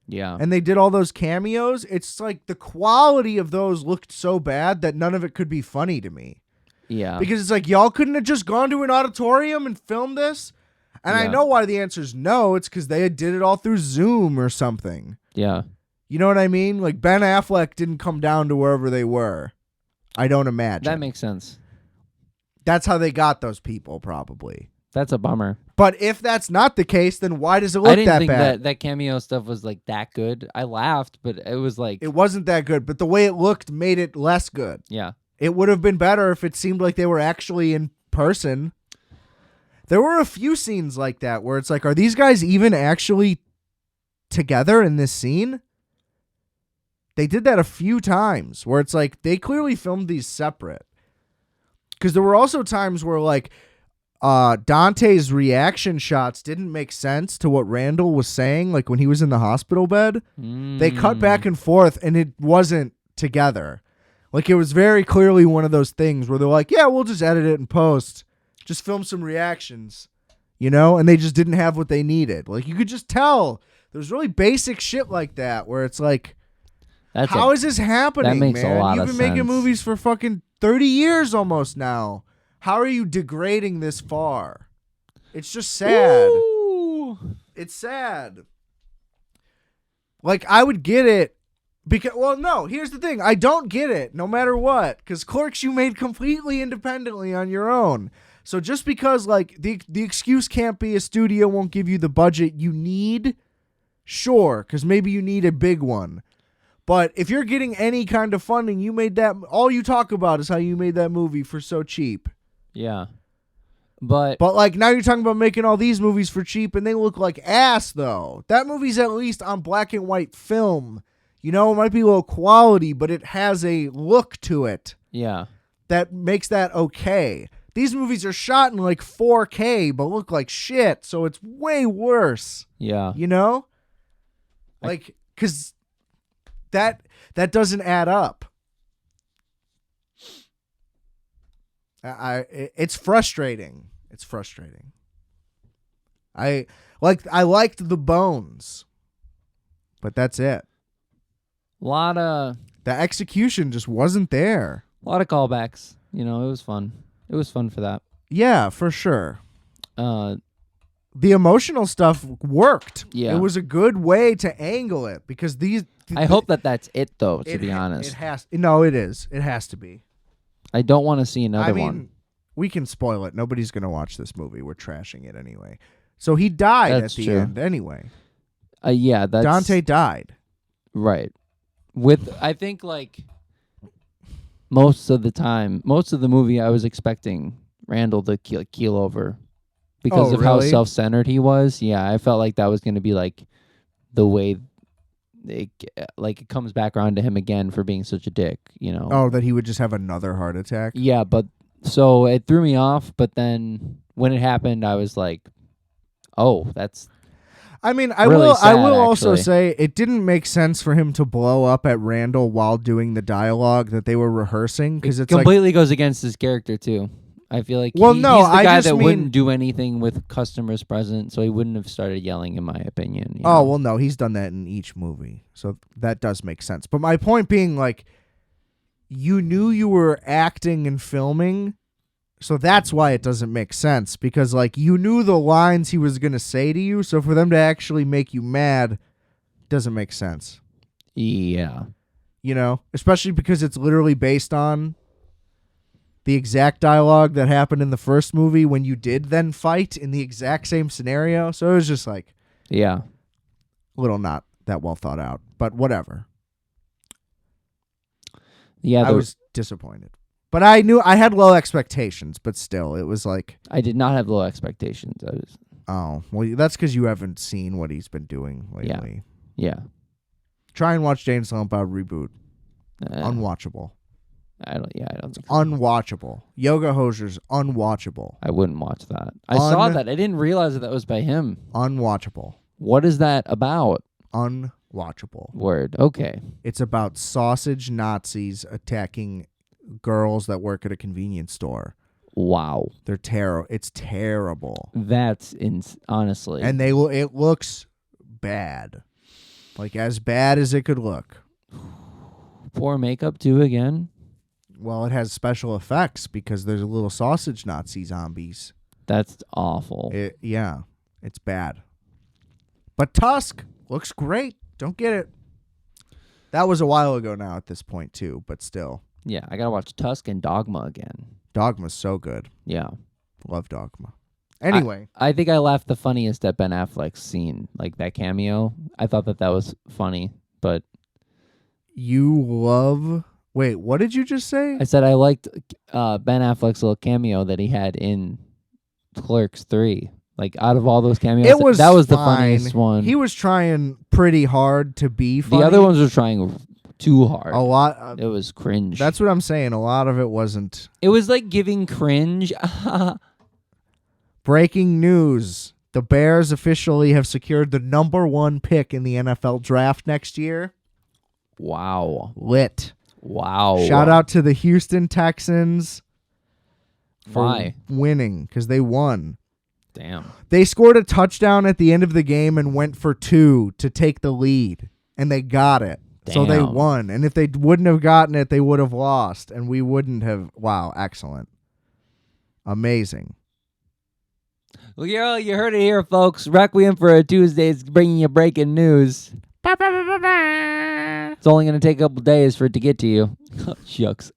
Yeah. And they did all those cameos. It's like the quality of those looked so bad that none of it could be funny to me. Yeah. Because it's like, y'all couldn't have just gone to an auditorium and filmed this? And I know why the answer is no. It's because they did it all through Zoom or something. Yeah. You know what I mean? Like, Ben Affleck didn't come down to wherever they were. I don't imagine. That makes sense. That's how they got those people, probably. That's a bummer. But if that's not the case, then why does it look I didn't that think bad? that cameo stuff was like that good. I laughed, but it was like It wasn't that good, but the way it looked made it less good. yeah. It would have been better if it seemed like they were actually in person. There were a few scenes like that where it's like, are these guys even actually together in this scene? They did that a few times where it's like they clearly filmed these separate. Because there were also times where like Dante's reaction shots didn't make sense to what Randall was saying, like when he was in the hospital bed. They cut back and forth and it wasn't together. Like, it was very clearly one of those things where they're like, yeah, we'll just edit it in post. Just film some reactions, you know? And they just didn't have what they needed. Like, you could just tell. There's really basic shit like that where it's like, how is this happening, that makes man? a lot You've of been making sense. movies for fucking 30 years almost now. How are you degrading this far? It's just sad. Ooh. It's sad. Like, I would get it. Because, well, no, here's the thing. I don't get it, no matter what. Because Clerks you made completely independently on your own. So just because, like, the excuse can't be a studio won't give you the budget you need, sure, because maybe you need a big one. But if you're getting any kind of funding, you made that, all you talk about is how you made that movie for so cheap. Yeah. But like now you're talking about making all these movies for cheap and they look like ass though. That movie's at least on black and white film. You know, it might be low quality, but it has a look to it. Yeah. That makes that okay. These movies are shot in like 4K but look like shit, so it's way worse. Yeah. You know? Like, cuz that doesn't add up. It's frustrating. It's frustrating. I liked The Bones, but that's it. The execution just wasn't there. A lot of callbacks. You know, it was fun. It was fun for that. Yeah, for sure. The emotional stuff worked. Yeah. It was a good way to angle it because I hope that's it though, to be honest. It is. It has to be. I don't want to see another one. We can spoil it. Nobody's going to watch this movie. We're trashing it anyway. So he died at the end anyway. Yeah, Dante died. Right. I think like most of the movie I was expecting Randall to keel over because of how self-centered he was. Yeah, I felt like that was going to be like the way it comes back around to him again for being such a dick, you know. Oh, that he would just have another heart attack? Yeah, but so it threw me off, but then when it happened I was like, "Oh, that's I mean, really sad, I will also actually. say it didn't make sense for him to blow up at Randall while doing the dialogue that they were rehearsing because it's completely goes against his character too. I feel like he's the guy that wouldn't do anything with customers present, so he wouldn't have started yelling, in my opinion. You know? Well, no, he's done that in each movie, so that does make sense. But my point being, like, you knew you were acting and filming, so that's why it doesn't make sense, because, like, you knew the lines he was going to say to you, so for them to actually make you mad doesn't make sense. Yeah. You know? Especially because it's literally based on the exact dialogue that happened in the first movie when you did then fight in the exact same scenario. So it was just like, yeah, a little not that well thought out, but whatever. Yeah, I was disappointed, but I knew I had low expectations, but still it was like, I did not have low expectations. Oh, well, that's because you haven't seen what he's been doing lately. Yeah. Try and watch Jane Silent Bob Reboot. Unwatchable. I don't think so. Unwatchable. Yoga Hosier's unwatchable. I wouldn't watch that. I saw that. I didn't realize that was by him. Unwatchable. What is that about? Unwatchable. Word. Okay. It's about sausage Nazis attacking girls that work at a convenience store. Wow. They're terrible. It's terrible. That's honestly. And it looks bad. Like as bad as it could look. Poor makeup too again? Well, it has special effects because there's a little sausage Nazi zombies. That's awful. Yeah, it's bad. But Tusk looks great. Don't get it. That was a while ago now at this point too, but still. Yeah, I gotta watch Tusk and Dogma again. Dogma's so good. Yeah. Love Dogma. Anyway. I think I laughed the funniest at Ben Affleck's scene, like that cameo. I thought that was funny, but... Wait, what did you just say? I said I liked Ben Affleck's little cameo that he had in Clerks 3. Like, out of all those cameos, that was the funniest one. He was trying pretty hard to be funny. The other ones were trying too hard. A lot. It was cringe. That's what I'm saying. A lot of it wasn't. It was like giving cringe. Breaking news. The Bears officially have secured the #1 pick in the NFL draft next year. Wow. Lit. Wow. Shout out to the Houston Texans for Why? winning, because they won. Damn. They scored a touchdown at the end of the game and went for 2 to take the lead, and they got it. Damn. So they won. And if they wouldn't have gotten it, they would have lost, and we wouldn't have. Wow, excellent. Amazing. Well, you heard it here, folks. Requiem for a Tuesday is bringing you breaking news. It's only going to take a couple days for it to get to you. Shucks.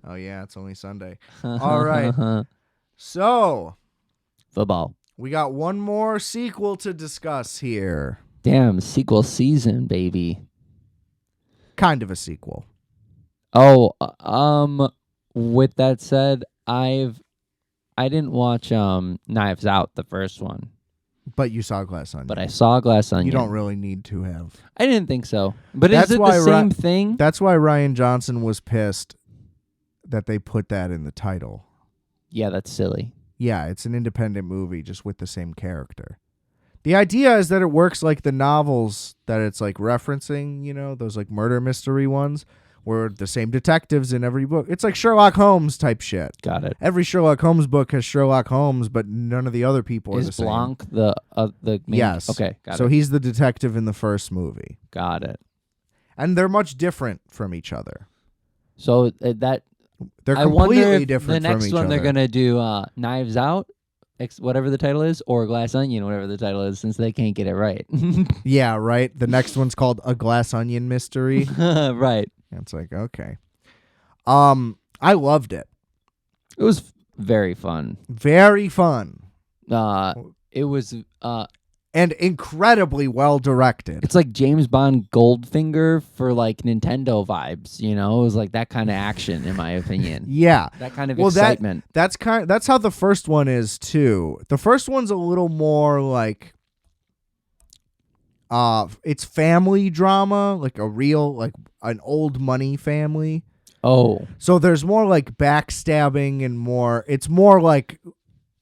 Oh, yeah, it's only Sunday. All right. So, football. We got one more sequel to discuss here. Damn, sequel season, baby. Kind of a sequel. Oh, with that said, I didn't watch Knives Out, the first one. But you saw Glass Onion. But I saw Glass Onion. You don't really need to have. I didn't think so. But is it the same thing? That's why Rian Johnson was pissed that they put that in the title. Yeah, that's silly. Yeah, it's an independent movie just with the same character. The idea is that it works like the novels that it's like referencing, you know, those like murder mystery ones where the same detectives in every book. It's like Sherlock Holmes type shit. Got it. Every Sherlock Holmes book has Sherlock Holmes, but none of the other people are the same. Is Blanc the main? Yes. Okay, got it. So he's the detective in the first movie. Got it. And they're much different from each other. So they're I completely wonder if different the from next each one other. they're going to do Knives Out, whatever the title is, or Glass Onion, whatever the title is, since they can't get it right. Yeah, right. The next one's called A Glass Onion Mystery. Right. It's like, okay. I loved it. It was very fun. Very fun. It was and incredibly well directed. It's like James Bond Goldfinger for like Nintendo vibes, you know? It was like that kind of action, in my opinion. Yeah. That kind of excitement. That's how the first one is too. The first one's a little more like it's family drama, like a real like an old money family. Oh. So there's more like backstabbing and it's more like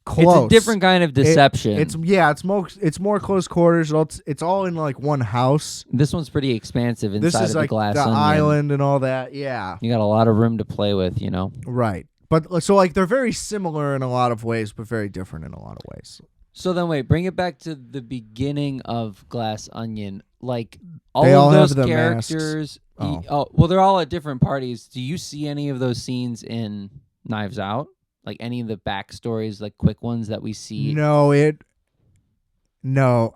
close. It's a different kind of deception. It's more close quarters. It's all in like one house. This one's pretty expansive inside this is of like the Glass the Onion. island and all that. Yeah. You got a lot of room to play with, you know? Right. But so like they're very similar in a lot of ways, but very different in a lot of ways. So then wait, bring it back to the beginning of Glass Onion. Like all all of those have the characters. Well, they're all at different parties. Do you see any of those scenes in Knives Out? Like any of the backstories, like quick ones that we see? No,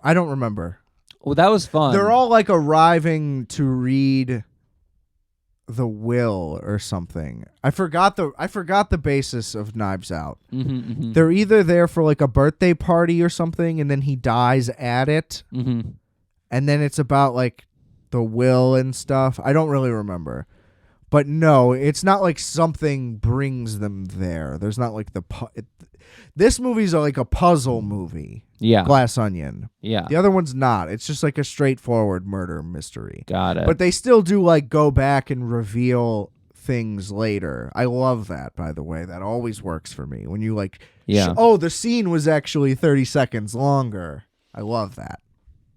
I don't remember. Well, that was fun. They're all like arriving to read the will or something. I forgot the basis of Knives Out. Mm-hmm, mm-hmm. They're either there for like a birthday party or something, and then he dies at it, mm-hmm. and then it's about like the will and stuff. I don't really remember. But no, it's not like something brings them there. There's not like this movie's like a puzzle movie. Yeah. Glass Onion. Yeah. The other one's not. It's just like a straightforward murder mystery. Got it. But they still do like go back and reveal things later. I love that, by the way. That always works for me. When you like, the scene was actually 30 seconds longer. I love that.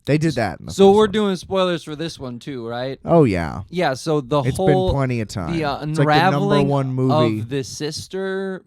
They did that. So we're doing spoilers for this one too, right? Oh yeah. Yeah. So it's been plenty of time. The it's unraveling like the number one movie of the sister,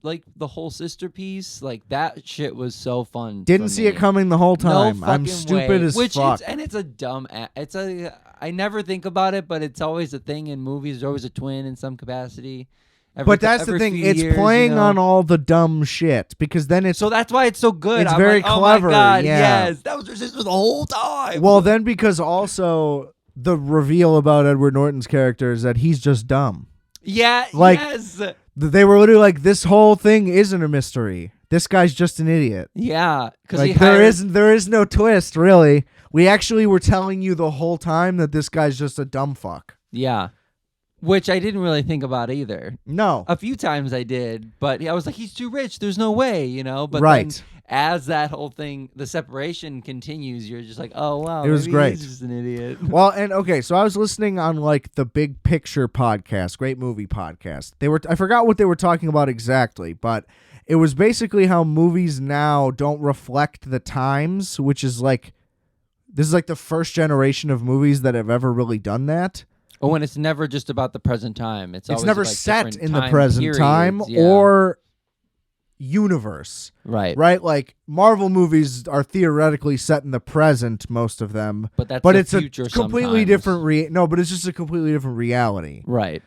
like the whole sister piece, like that shit was so fun. Didn't see it coming the whole time. No I'm stupid way. as fuck. It's a dumb. I never think about it, but it's always a thing in movies. There's always a twin in some capacity. But that's the thing. It's playing on all the dumb shit because then it's... So that's why it's so good. It's very clever. Oh my God, yeah. yes. That was her sister the whole time. Well, then because also the reveal about Edward Norton's character is that he's just dumb. Yeah, like, yes. They were literally like, this whole thing isn't a mystery. This guy's just an idiot. Yeah. Like, there is no twist, really. We actually were telling you the whole time that this guy's just a dumb fuck. Yeah. Which I didn't really think about either. No. A few times I did, but I was like, he's too rich. There's no way, you know? But right. Then as that whole thing, the separation continues, you're just like, oh, wow. It was great. He's just an idiot. Well, and okay, so I was listening on like the Big Picture podcast, great movie podcast. I forgot what they were talking about exactly, but it was basically how movies now don't reflect the times, which is like, this is like the first generation of movies that have ever really done that. Oh, and it's never just about the present time. It's always never like set in the time present periods, time or universe. Right. Right? Like Marvel movies are theoretically set in the present, most of them. But it's future a completely sometimes. different but it's just a completely different reality. Right.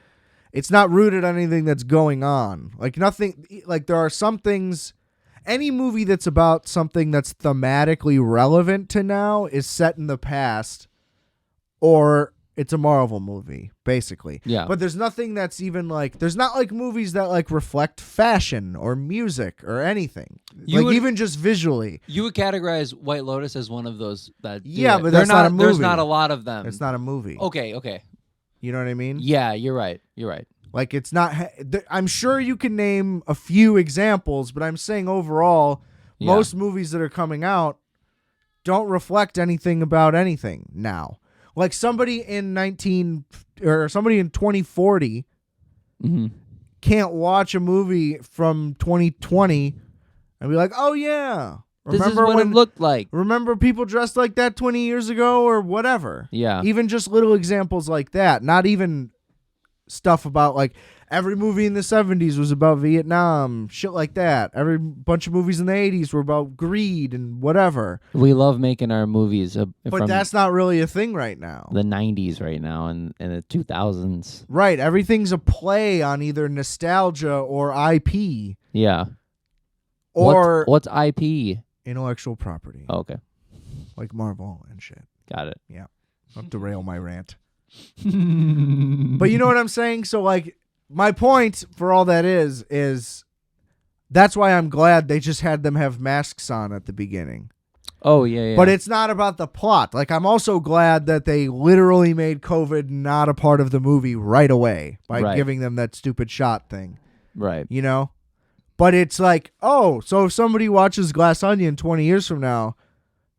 It's not rooted on anything that's going on. Like nothing like there are some things any movie that's about something that's thematically relevant to now is set in the past or it's a Marvel movie, basically. Yeah. But there's nothing that's even like... There's not like movies that like reflect fashion or music or anything. Even just visually. You would categorize White Lotus as one of those that do Yeah, it. but that's not a movie. There's not a lot of them. It's not a movie. Okay. You know what I mean? Yeah, you're right. You're right. Like, it's not. I'm sure you can name a few examples, but I'm saying overall, most movies that are coming out don't reflect anything about anything now. Like somebody in 2040 can't watch a movie from 2020 and be like, "Oh yeah, this is what it looked like." Remember people dressed like that 20 years ago or whatever. Yeah. Even just little examples like that. Not even stuff about like every movie in the 70s was about Vietnam, shit like that. Every bunch of movies in the 80s were about greed and whatever. We love making our movies but that's not really a thing right now. The 90s right now and the 2000s. Right. Everything's a play on either nostalgia or IP. Yeah. Or what's IP? Intellectual property. Oh, okay. Like Marvel and shit. Got it. Yeah. I'll derail my rant. But you know what I'm saying? So like my point for all that is that's why I'm glad they just had them have masks on at the beginning. Oh, yeah. But it's not about the plot. Like, I'm also glad that they literally made COVID not a part of the movie right away by giving them that stupid shot thing. Right. You know? But it's like, oh, so if somebody watches Glass Onion 20 years from now,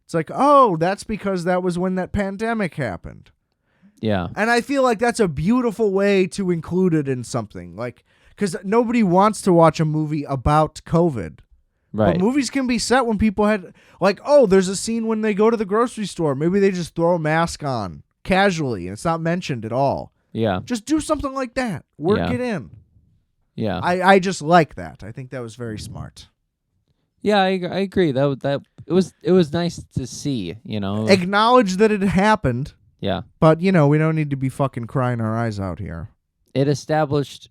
it's like, oh, that's because that was when that pandemic happened. Yeah. And I feel like that's a beautiful way to include it in something. Like, because nobody wants to watch a movie about COVID. Right. But movies can be set when people had, like, oh, there's a scene when they go to the grocery store. Maybe they just throw a mask on casually and it's not mentioned at all. Yeah. Just do something like that. Work it in. Yeah. I just like that. I think that was very smart. Yeah, I agree. That it was nice to see, you know. Acknowledge that it happened. Yeah. But, you know, we don't need to be fucking crying our eyes out here. It established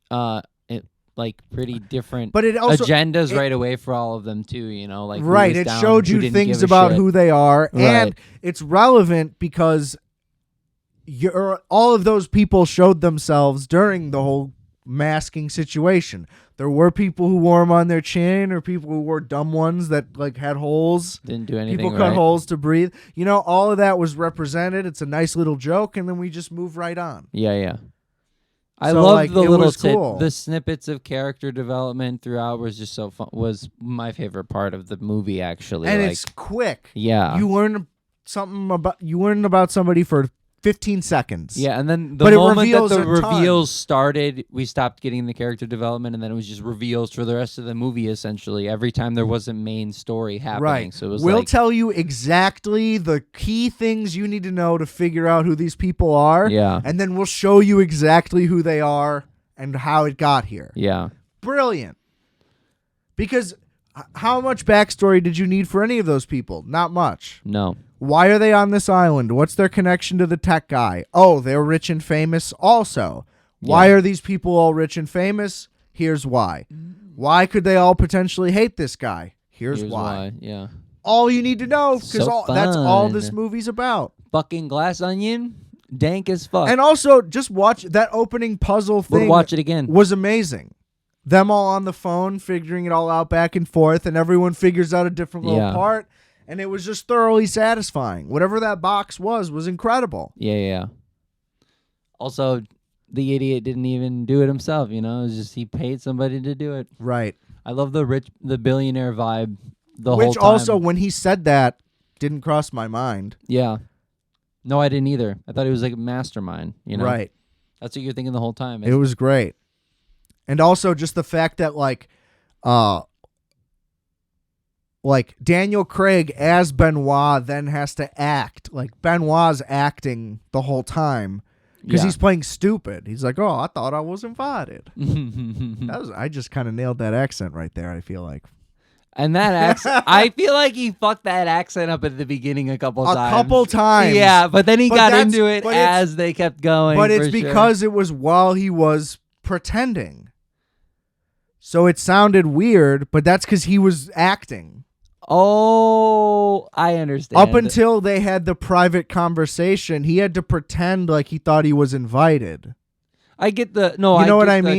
like pretty different but it also, agendas right away for all of them too, you know, like right, it showed you things about who they are, and it's relevant because all of those people showed themselves during the whole masking situation. There were people who wore them on their chin, or people who wore dumb ones that like had holes. Didn't do anything. People cut holes to breathe. You know, all of that was represented. It's a nice little joke, and then we just move right on. Yeah. I so, love like, the little cool. The snippets of character development throughout was just so fun. Was my favorite part of the movie, actually. And like, it's quick. Yeah, you learn about somebody for 15 seconds. Yeah, and then the moment that the reveals started, we stopped getting the character development, and then it was just reveals for the rest of the movie, essentially, every time there was a main story happening. Right. So it was we'll tell you exactly the key things you need to know to figure out who these people are. Yeah. And then we'll show you exactly who they are and how it got here. Yeah. Brilliant. Because how much backstory did you need for any of those people? Not much. No. Why are they on this island? What's their connection to the tech guy? Oh, they're rich and famous also. Why are these people all rich and famous? Here's why. Why could they all potentially hate this guy? Here's why. Yeah. All you need to know, because that's all this movie's about. Fucking Glass Onion, dank as fuck. And also, just watch that opening puzzle thing. We'll watch it again. Was amazing. Them all on the phone, figuring it all out back and forth, and everyone figures out a different little part. And it was just thoroughly satisfying. Whatever that box was incredible. Yeah. Also, the idiot didn't even do it himself, you know? It was just he paid somebody to do it. Right. I love the billionaire vibe the whole time. Which also, when he said that, didn't cross my mind. Yeah. No, I didn't either. I thought he was like a mastermind, you know? Right. That's what you're thinking the whole time. It was great. And also just the fact that, like Daniel Craig as Benoit then has to act. Like, Benoit's acting the whole time because he's playing stupid. He's like, oh, I thought I was invited. I just kind of nailed that accent right there, I feel like. And that accent, I feel like he fucked that accent up at the beginning a couple times. Yeah, but then he got into it as they kept going. But it's because it was while he was pretending. So it sounded weird, but that's because he was acting. Oh, I understand. Up until they had the private conversation, he had to pretend like he thought he was invited. I get the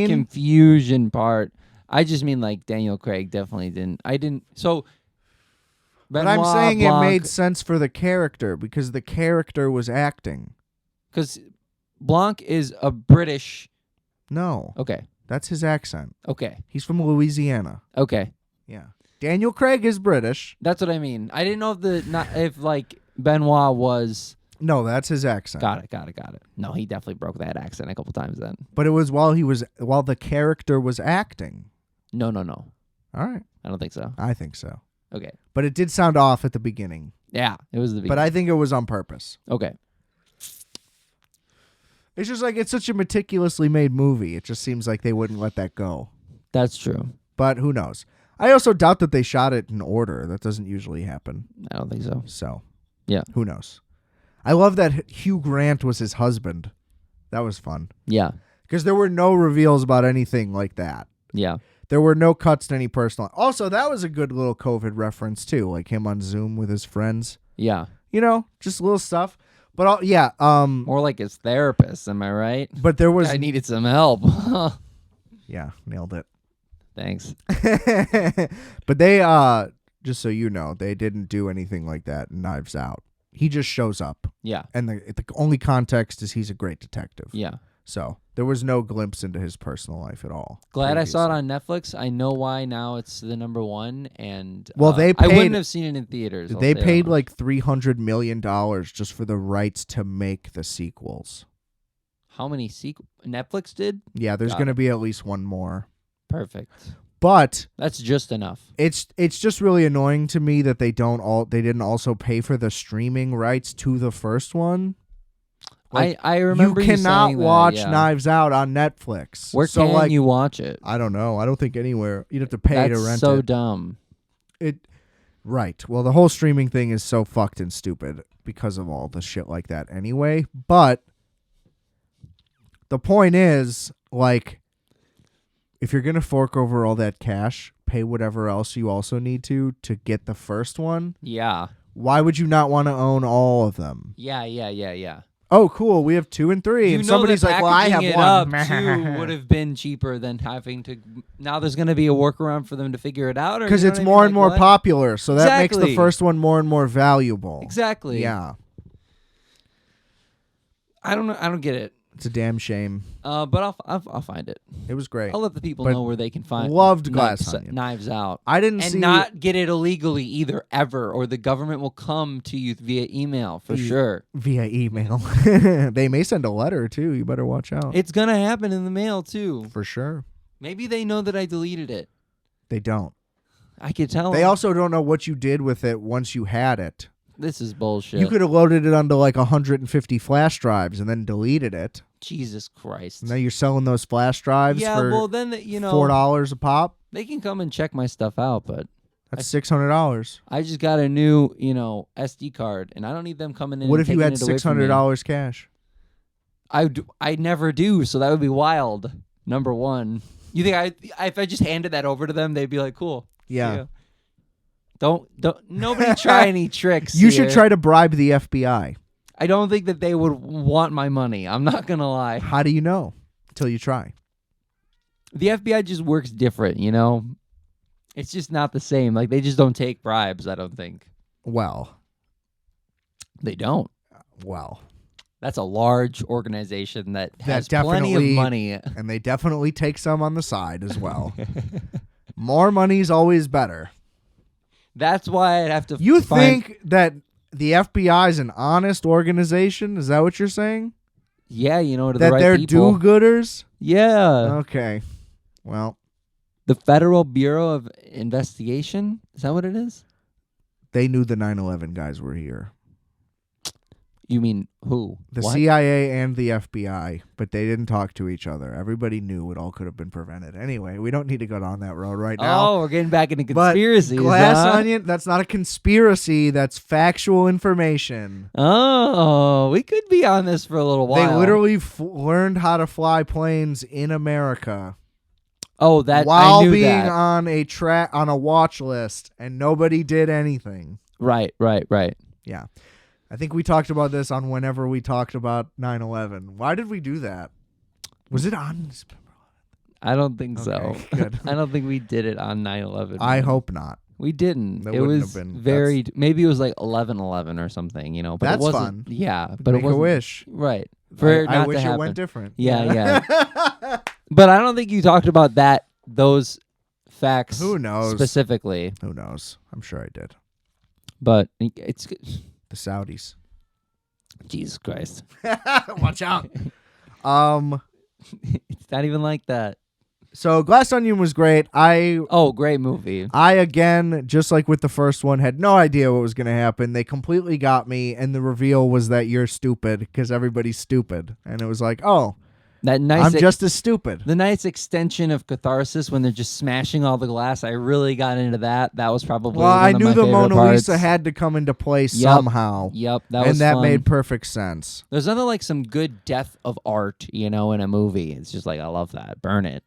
confusion part. I just mean like Daniel Craig definitely didn't. So, but I'm saying it made sense for the character because the character was acting. Because Blanc is a British No. Okay. That's his accent. Okay. He's from Louisiana. Okay. Yeah. Daniel Craig is British. That's what I mean. I didn't know if Benoit was. No, that's his accent. Got it. No, he definitely broke that accent a couple times then. But it was while the character was acting. No. All right. I don't think so. I think so. Okay. But it did sound off at the beginning. Yeah, it was the beginning. But I think it was on purpose. Okay. It's just like it's such a meticulously made movie. It just seems like they wouldn't let that go. That's true. But who knows? I also doubt that they shot it in order. That doesn't usually happen. I don't think so. So, yeah. Who knows? I love that Hugh Grant was his husband. That was fun. Yeah. Because there were no reveals about anything like that. Yeah. There were no cuts to any personal. Also, that was a good little COVID reference, too. Like him on Zoom with his friends. Yeah. You know, just little stuff. But, yeah. More like his therapist, am I right? But there was... I needed some help. Yeah, nailed it. Thanks. But they, just so you know, they didn't do anything like that in Knives Out. He just shows up. Yeah. And the only context is he's a great detective. Yeah. So there was no glimpse into his personal life at all. Glad I saw it on Netflix. I know why now it's the number one. And well, they I paid, wouldn't have seen it in theaters. They paid like $300 million just for the rights to make the sequels. How many sequels? Netflix did? Yeah, there's going to be at least one more. Perfect. But that's just enough. It's just really annoying to me that they didn't also pay for the streaming rights to the first one. Like, I remember you cannot watch that, yeah. Knives Out on Netflix. Where can you watch it? I don't know. I don't think anywhere. You'd have to pay to rent it. That's so dumb. Right. Well, the whole streaming thing is so fucked and stupid because of all the shit like that anyway. But the point is, like, if you're going to fork over all that cash, pay whatever else you also need to get the first one. Yeah. Why would you not want to own all of them? Yeah. Oh, cool. We have 2 and 3. And somebody's like, well, I have one. Two would have been cheaper than having to. Now there's going to be a workaround for them to figure it out. Because it's more and more popular. So that makes the first one more and more valuable. Exactly. Yeah. I don't get it. It's a damn shame. But I'll find it. It was great. I'll let the people know where they can find. Loved Glass Onion. Knives Out. I didn't see not get it illegally either, ever, or the government will come to you via email for sure. Via email. They may send a letter too. You better watch out. It's gonna happen in the mail too. For sure. Maybe they know that I deleted it. They don't. I could tell. They also don't know what you did with it once you had it. This is bullshit. You could have loaded it onto like 150 flash drives and then deleted it. Jesus Christ. Now you're selling those flash drives for $4 a pop. They can come and check my stuff out, but that's $600. I just got a new, SD card, and I don't need them coming in. What if you had $600 cash? I never do, so that would be wild. Number one. You think if I just handed that over to them, they'd be like, cool. Yeah. Don't nobody try any tricks. You should try to bribe the FBI. I don't think that they would want my money. I'm not going to lie. How do you know? Until you try. The FBI just works different, It's just not the same. Like, they just don't take bribes, I don't think. Well. They don't. Well. That's a large organization that has plenty of money. And they definitely take some on the side as well. More money's always better. That's why I'd have to think that the FBI is an honest organization? Is that what you're saying? Yeah, to the right people. That they're do-gooders? Yeah. Okay. Well. The Federal Bureau of Investigation? Is that what it is? They knew the 9/11 guys were here. You mean who? The CIA and the FBI, but they didn't talk to each other. Everybody knew it all could have been prevented. Anyway, we don't need to go down that road right now. Oh, we're getting back into conspiracies. But Glass Onion, that's not a conspiracy. That's factual information. Oh, we could be on this for a little while. They literally learned how to fly planes in America. Oh, that while I knew being that. on a watch list, and nobody did anything. Right. Yeah. I think we talked about this on whenever we talked about 9/11. Why did we do that? Was it on September 11th? I don't think so. Good. I don't think we did it on 9/11. I hope not. We didn't. That it wouldn't was have been, maybe it was like 11/11 or something, But that's it wasn't, fun. Yeah, but Make it wasn't. a wish. Right. I wish it went different. Yeah. But I don't think you talked about those facts. Who knows? Specifically. Who knows? I'm sure I did. But it's the Saudis. Jesus Christ. Watch out. It's not even like that. So Glass Onion was great. Great movie. I, again, just like with the first one, had no idea what was going to happen. They completely got me, and the reveal was that you're stupid because everybody's stupid. And it was like, oh, I'm just as stupid. The nice extension of catharsis when they're just smashing all the glass. I really got into that. That was probably I one knew of my the Mona parts. Lisa had to come into play somehow. Yep, that made perfect sense. There's nothing like some good death of art, in a movie. It's just like, I love that. Burn it.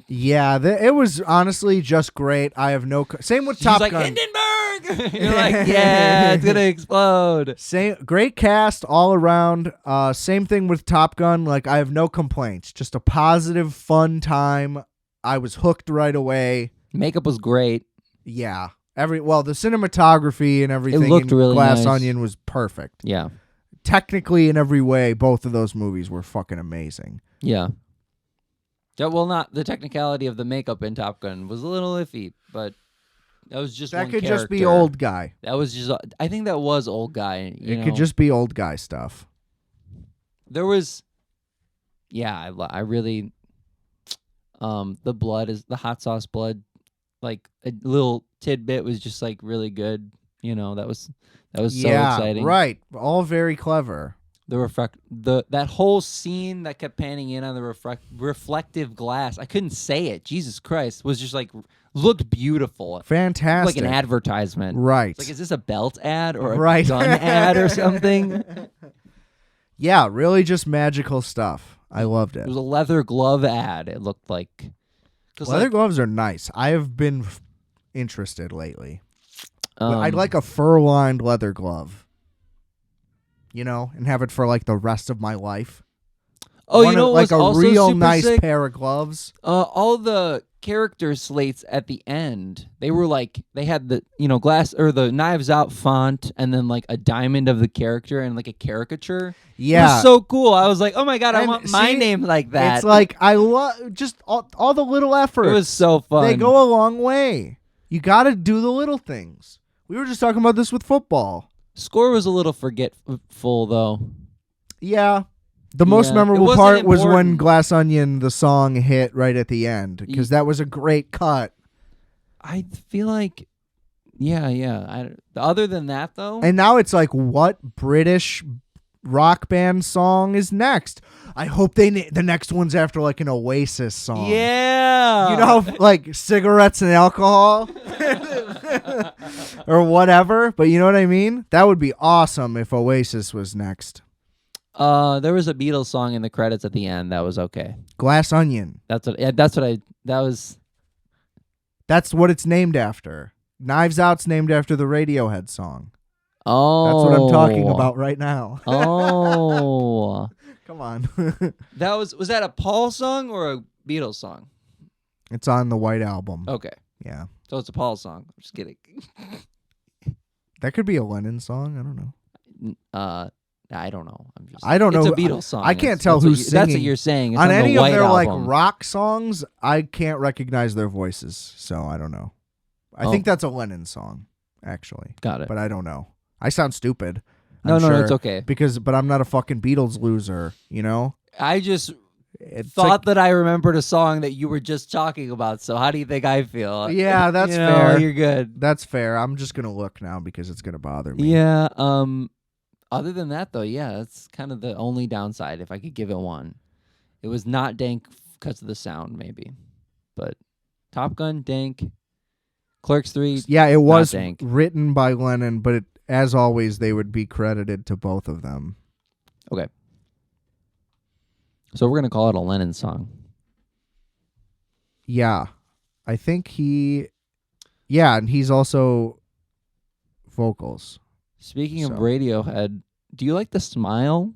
Yeah, it was honestly just great. I have no... Same with Top Gun. Hindenburg! You're like, yeah, it's going to explode. Great cast all around. Same thing with Top Gun. Like, I have no complaints. Just a positive, fun time. I was hooked right away. Makeup was great. Yeah. The cinematography and everything it looked in really Glass nice. Onion was perfect. Yeah. Technically, in every way, both of those movies were fucking amazing. Yeah. Yeah, well, not the technicality of the makeup in Top Gun was a little iffy, but that was just that could just be old guy. That was just. I think that was old guy. It could just be old guy stuff. There was, I really, the hot sauce blood, like a little tidbit was just like really good. That was so exciting. Right. All very clever. That whole scene that kept panning in on the reflective glass. I couldn't say it. Jesus Christ, was just like looked beautiful. Fantastic. Like an advertisement. Right. It's like, is this a belt ad or a gun ad or something? Yeah, really just magical stuff. I loved it. It was a leather glove ad. It looked like. Leather gloves are nice. I have been interested lately. I'd like a fur-lined leather glove. And have it for like the rest of my life. Oh, like a also real super nice sick? pair of gloves. All the character slates at the end, they were like, they had the glass or the Knives Out font, and then like a diamond of the character and like a caricature. Yeah, it was so cool. I was like, oh my god, I want my name like that. It's like I love just all the little efforts. It was so fun. They go a long way. You got to do the little things. We were just talking about this with football. Score was a little forgetful, though. Yeah. The most memorable part was when Glass Onion, the song, hit right at the end, because that was a great cut. I feel like, other than that, though. And now it's like, what British rock band song is next? I hope the next one's after like an Oasis song. Yeah. Like cigarettes and alcohol or whatever. But you know what I mean? That would be awesome if Oasis was next. There was a Beatles song in the credits at the end that was okay. Glass Onion. That's what it's named after. Knives Out's named after the Radiohead song. Oh. That's what I'm talking about right now. Oh. Come on. Was that a Paul song or a Beatles song? It's on the White Album. Okay. Yeah. So it's a Paul song. I'm just kidding. That could be a Lennon song. I don't know. I don't know. I don't know. It's a Beatles song. I can't tell who's singing. That's what you're saying. It's on any the of their album. like rock songs, I can't recognize their voices, so I don't know. I think that's a Lennon song, actually. Got it. But I don't know. I sound stupid. No, it's okay. But I'm not a fucking Beatles loser, I just thought that I remembered a song that you were just talking about, so how do you think I feel? Yeah, that's fair. You're good. That's fair. I'm just going to look now because it's going to bother me. Yeah, other than that, though, that's kind of the only downside, if I could give it one. It was not dank because of the sound, maybe. But Top Gun, dank. Clerks 3, yeah, it was dank. Written by Lennon, but as always, they would be credited to both of them. Okay. So we're going to call it a Lennon song. Yeah. I think and he's also vocals. Speaking of Radiohead, do you like The Smile?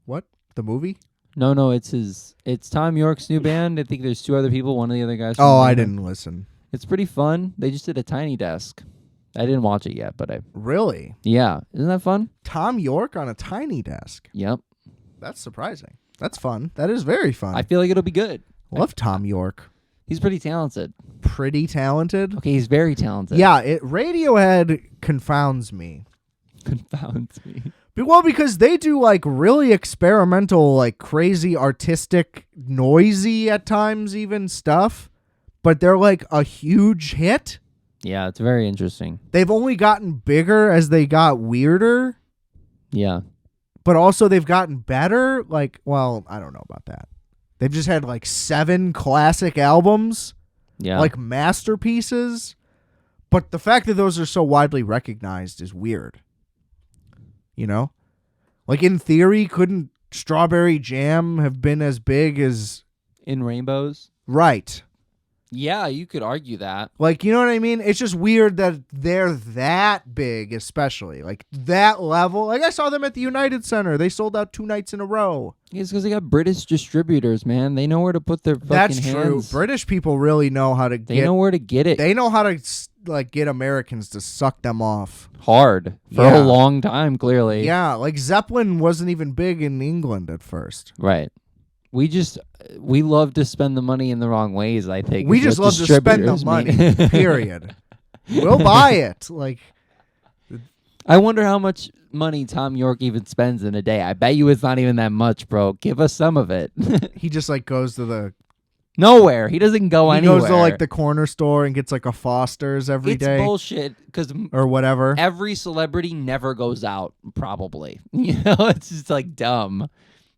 What? The movie? No, it's Tom York's new band. I think there's two other people, one of the other guys. I didn't listen. It's pretty fun. They just did a Tiny Desk. I didn't watch it yet, but Really? Yeah. Isn't that fun? Tom York on a Tiny Desk. Yep. That's surprising. That's fun. That is very fun. I feel like it'll be good. Love Tom York. He's pretty talented. Pretty talented? Okay, he's very talented. Yeah, Radiohead confounds me. Confounds me. Well, because they do like really experimental, like crazy artistic, noisy at times even stuff, but they're like a huge hit. Yeah, it's very interesting. They've only gotten bigger as they got weirder. Yeah. But also they've gotten better. Like, well, I don't know about that. They've just had like 7 classic albums. Yeah. Like masterpieces. But the fact that those are so widely recognized is weird. You know? Like in theory, couldn't Strawberry Jam have been as big as... In Rainbows? Right. Yeah, you could argue that. Like, you know what I mean? It's just weird that they're that big, especially. Like, that level. Like, I saw them at the United Center. They sold out 2 nights in a row. It's because they got British distributors, man. They know where to put their fucking That's hands. true. British people really know how to They know where to get it. They know how to, like, get Americans to suck them off. Hard. For a long time, clearly. Yeah, like Zeppelin wasn't even big in England at first. Right. We love to spend the money in the wrong ways, I think. We just love to spend the money, period. We'll buy it. Like, I wonder how much money Tom York even spends in a day. I bet you it's not even that much, bro. Give us some of it. he just, like, goes to the... Nowhere. He doesn't go anywhere. He goes to, like, the corner store and gets, like, a Foster's every day. It's bullshit, because... Or whatever. Every celebrity never goes out, probably. You know, it's just, like, dumb.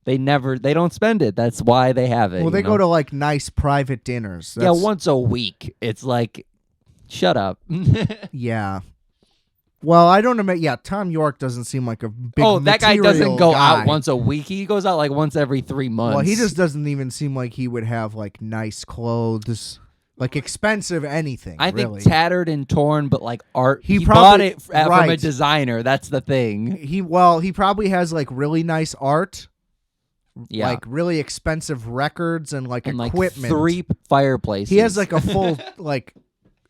They don't spend it. That's why they have it. Well, they go to like nice private dinners. Yeah, once a week. It's like, shut up. Yeah. Well, I don't know. Yeah, Tom York doesn't seem like a big that guy doesn't go guy. out once a week. He goes out like once every 3 months. Well, he just doesn't even seem like he would have like nice clothes, like expensive anything. I really. think tattered and torn, but like art. He probably bought it from a designer. That's the thing. He probably has like really nice art. Yeah. Like really expensive records and equipment. Like 3 fireplaces. He has like a full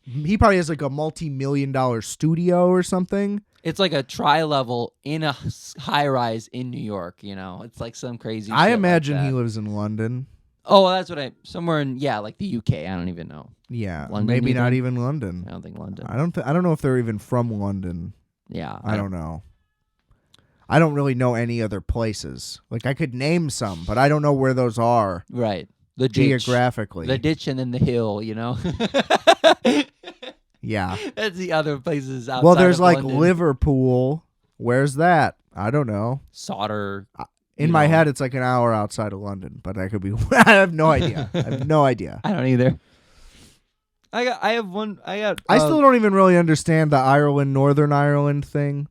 he probably has like a multi-million-dollar studio or something. It's like a tri-level in a high-rise in New York, you know? It's like some crazy I shit imagine like that. he lives in London. Oh, that's what somewhere in, like the UK. I don't even know. Yeah, London, maybe not even London. I don't think London. I don't know if they're even from London. Yeah. I don't know. I don't really know any other places. Like, I could name some, but I don't know where those are. Right. The geographically. The ditch and then the hill, you know? Yeah. That's the other places outside. Well, there's like London. Liverpool. Where's that? I don't know. Solder. In my head, it's like an hour outside of London, but I could be. I have no idea. I have no idea. I don't either. I still don't even really understand the Northern Ireland thing.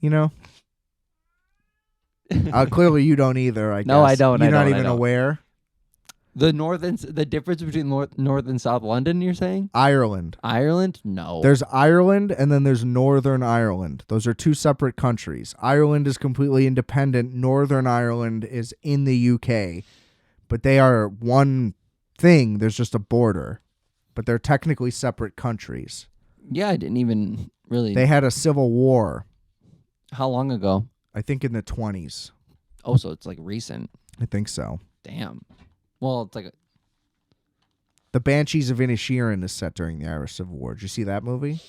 You know? Clearly you don't either, I guess. No, I don't. You're not even aware? The difference between North and South London, you're saying? Ireland. Ireland? No. There's Ireland and then there's Northern Ireland. Those are 2 separate countries. Ireland is completely independent. Northern Ireland is in the UK. But they are one thing. There's just a border. But they're technically separate countries. Yeah, I didn't even really... They had a civil war. How long ago? I think in the 20s. Oh, so it's like recent. I think so. Damn. Well, it's like... The Banshees of Inisherin is set during the Irish Civil War. Did you see that movie?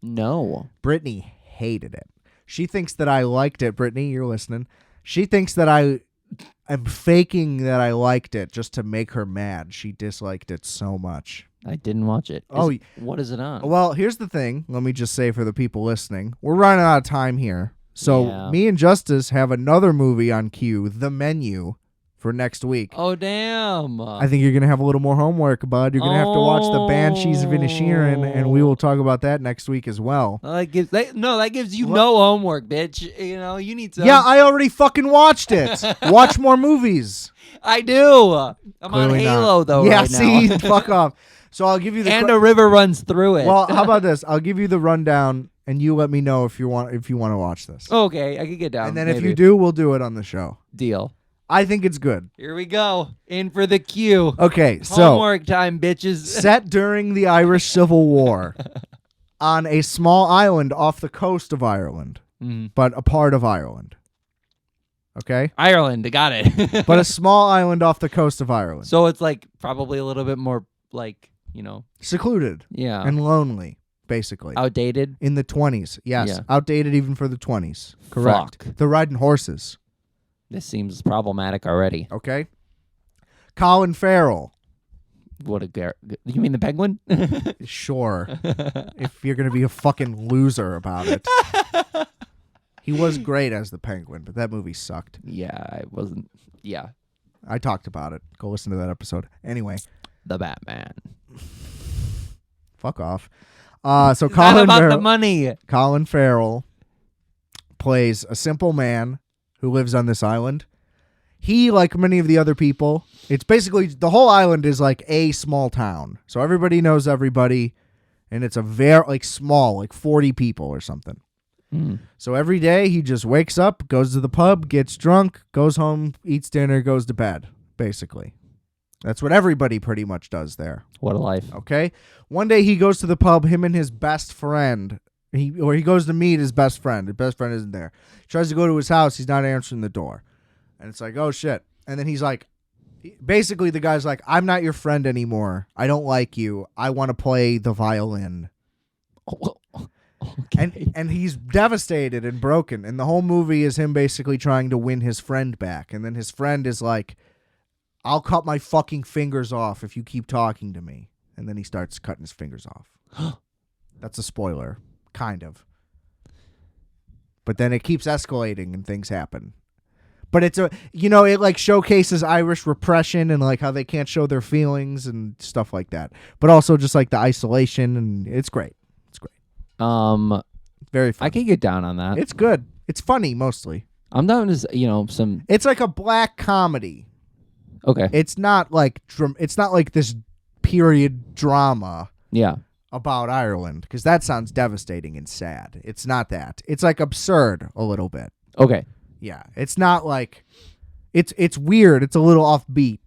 No. Brittany hated it. She thinks that I liked it. Brittany, you're listening. She thinks that I'm faking that I liked it just to make her mad. She disliked it so much. I didn't watch it. What is it on? Well, here's the thing. Let me just say for the people listening. We're running out of time here. So me and Justice have another movie on queue, The Menu, for next week. Oh, damn. I think you're going to have a little more homework, bud. You're going to have to watch The Banshees of Inisherin, and we will talk about that next week as well. That gives you no homework, bitch. You know, you need to... Yeah, I already fucking watched it. Watch more movies. I do. I'm Clearly on Halo, though, yeah, right see? now. Fuck off. So I'll give you the... And a river runs through it. Well, how about this? I'll give you the rundown, and you let me know if you want to watch this. Okay, I can get down. And then if you do, we'll do it on the show. Deal. I think it's good. Here we go. In for the queue. Okay, so... Homework time, bitches. Set during the Irish Civil War on a small island off the coast of Ireland, but a part of Ireland. Okay? Ireland, got it. But a small island off the coast of Ireland. So it's like probably a little bit more like, Secluded. yeah. And lonely, basically. Outdated. In the 20s. Yes. Yeah. Outdated even for the 20s. Correct. Fuck. They're riding horses. This seems problematic already. Okay? Colin Farrell. What a you mean the penguin? Sure. If you're going to be a fucking loser about it. He was great as the penguin, but that movie sucked. Yeah, I wasn't. Yeah. I talked about it. Go listen to that episode. Anyway. The Batman. Fuck off. So it's not about the money. Colin Farrell plays a simple man who lives on this island. He, like many of the other people, it's basically the whole island is like a small town. So everybody knows everybody, and it's a very small, like 40 people or something. So every day he just wakes up, goes to the pub, gets drunk, goes home, eats dinner, goes to bed, basically. That's what everybody pretty much does there. What a life. Okay? One day he goes to the pub, him and his best friend. He goes to meet his best friend. His best friend isn't there. He tries to go to his house. He's not answering the door. And it's like, oh, shit. And then he's like, basically the guy's like, I'm not your friend anymore. I don't like you. I want to play the violin. Okay. And he's devastated and broken. And the whole movie is him basically trying to win his friend back. And then his friend is like, I'll cut my fucking fingers off if you keep talking to me. And then he starts cutting his fingers off. That's a spoiler. Kind of. But then it keeps escalating and things happen. But it's it like showcases Irish repression and like how they can't show their feelings and stuff like that. But also just like the isolation, and it's great. It's great. Very fun. I can get down on that. It's good. It's funny mostly. I'm down to some. It's like a black comedy. Okay. It's not like this period drama. Yeah. About Ireland, because that sounds devastating and sad. It's not that. It's like absurd a little bit. Okay. Yeah. It's not like it's weird. It's a little offbeat,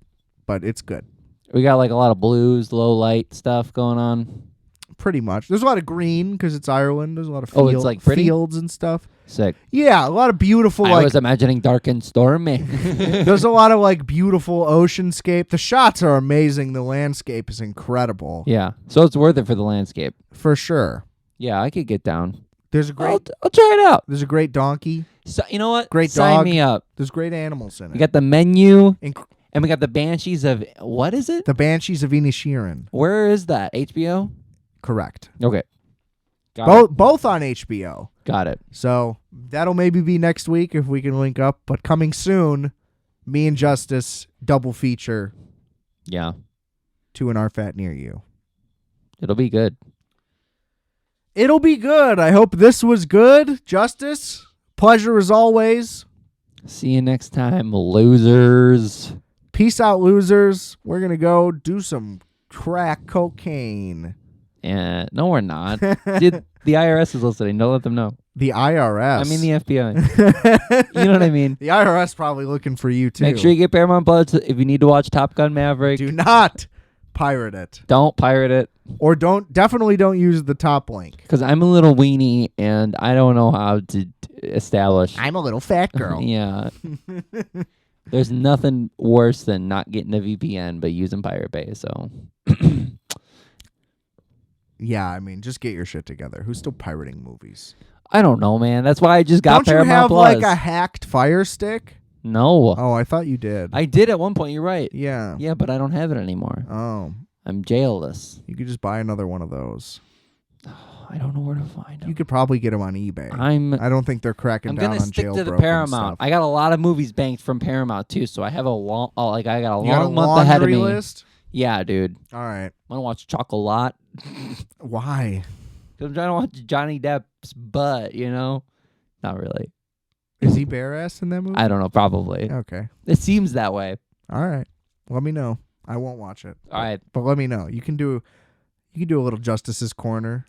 but it's good. We got like a lot of blues, low light stuff going on. Pretty much. There's a lot of green because it's Ireland. There's a lot of it's like pretty? Fields and stuff. Sick. Yeah, a lot of beautiful. I was imagining dark and stormy. There's a lot of like beautiful oceanscape. The shots are amazing. The landscape is incredible. Yeah, so it's worth it for the landscape for sure. Yeah, I could get down. There's a great. I'll try it out. There's a great donkey. So you know what? Great Sign dog. me up. There's great animals in it. We got the menu, and we got the Banshees of what is it? The Banshees of Inisherin. Where is that? HBO. Correct. Okay. Both on HBO. Got it. So that'll maybe be next week if we can link up. But coming soon, me and Justice double feature. Yeah. To an RFAT near you. It'll be good. It'll be good. I hope this was good. Justice, pleasure as always. See you next time, losers. Peace out, losers. We're going to go do some crack cocaine. No, we're not. Dude, the IRS is listening. Don't let them know. The IRS. I mean the FBI. You know what I mean? The IRS probably looking for you, too. Make sure you get Paramount Plus if you need to watch Top Gun Maverick. Do not pirate it. Don't pirate it. Or definitely don't use the top link. Because I'm a little weenie and I don't know how to establish. I'm a little fat girl. Yeah. There's nothing worse than not getting a VPN but using Pirate Bay, so... Yeah, I mean, just get your shit together. Who's still pirating movies? I don't know, man. That's why I just got Paramount Don't you have Plus. like a hacked Fire Stick? No. Oh, I thought you did. I did at one point. You're right. Yeah. Yeah, but I don't have it anymore. Oh. I'm jailless. You could just buy another one of those. I don't know where to find them. You could probably get them on eBay. I don't think they're cracking down on jailbroken stuff. I'm gonna stick to the Paramount. I got a lot of movies banked from Paramount too, so I have a long, I got a long month ahead of me. List? Yeah, dude. All right. I want to watch Chocolat. Why? Because I'm trying to watch Johnny Depp's butt, you know? Not really. Is he bare ass in that movie? I don't know, probably. Okay. It seems that way. All right. Let me know. I won't watch it. All right. But let me know. You can do a little Justice's Corner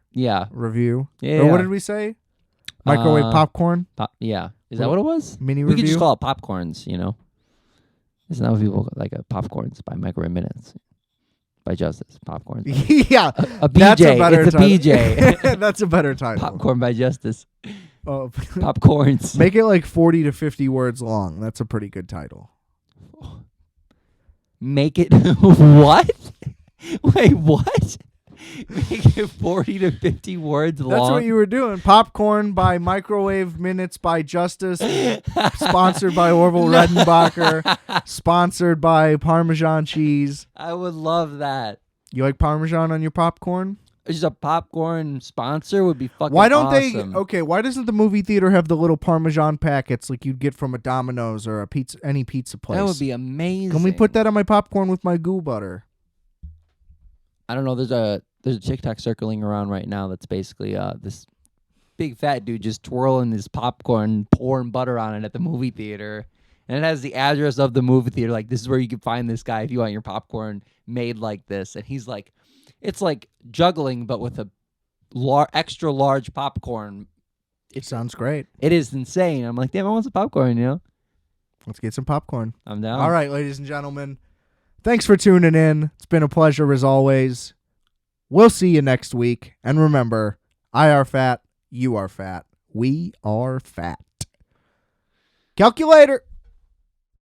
review. Yeah. Or what did we say? Microwave popcorn? Yeah. Is that what it was? Mini we review? could just call it popcorns, you know? Isn't that what people like popcorns by Microwave Minutes? By Justice. Popcorn. Yeah. A BJ. That's a better it's a title. BJ. That's a better title. Popcorn by Justice. Popcorns. Make it like 40 to 50 words long. That's a pretty good title. Make it what? Wait, what? Make it 40 to 50 words long. That's what you were doing. Popcorn by Microwave Minutes by Justice. Sponsored by Orville Redenbacher. Sponsored by Parmesan cheese. I would love that. You like Parmesan on your popcorn? Just a popcorn sponsor would be fucking Why don't awesome. why doesn't the movie theater have the little Parmesan packets like you'd get from a Domino's or any pizza place? That would be amazing. Can we put that on my popcorn with my goo butter? I don't know. There's a TikTok circling around right now that's basically this big fat dude just twirling his popcorn, pouring butter on it at the movie theater. And it has the address of the movie theater. Like, this is where you can find this guy if you want your popcorn made like this. And he's like, it's like juggling, but with a extra large popcorn. It sounds great. It is insane. I'm like, damn, I want some popcorn, you know? Let's get some popcorn. I'm down. All right, ladies and gentlemen. Thanks for tuning in. It's been a pleasure as always. We'll see you next week. And remember, I are fat, you are fat, we are fat. Calculator.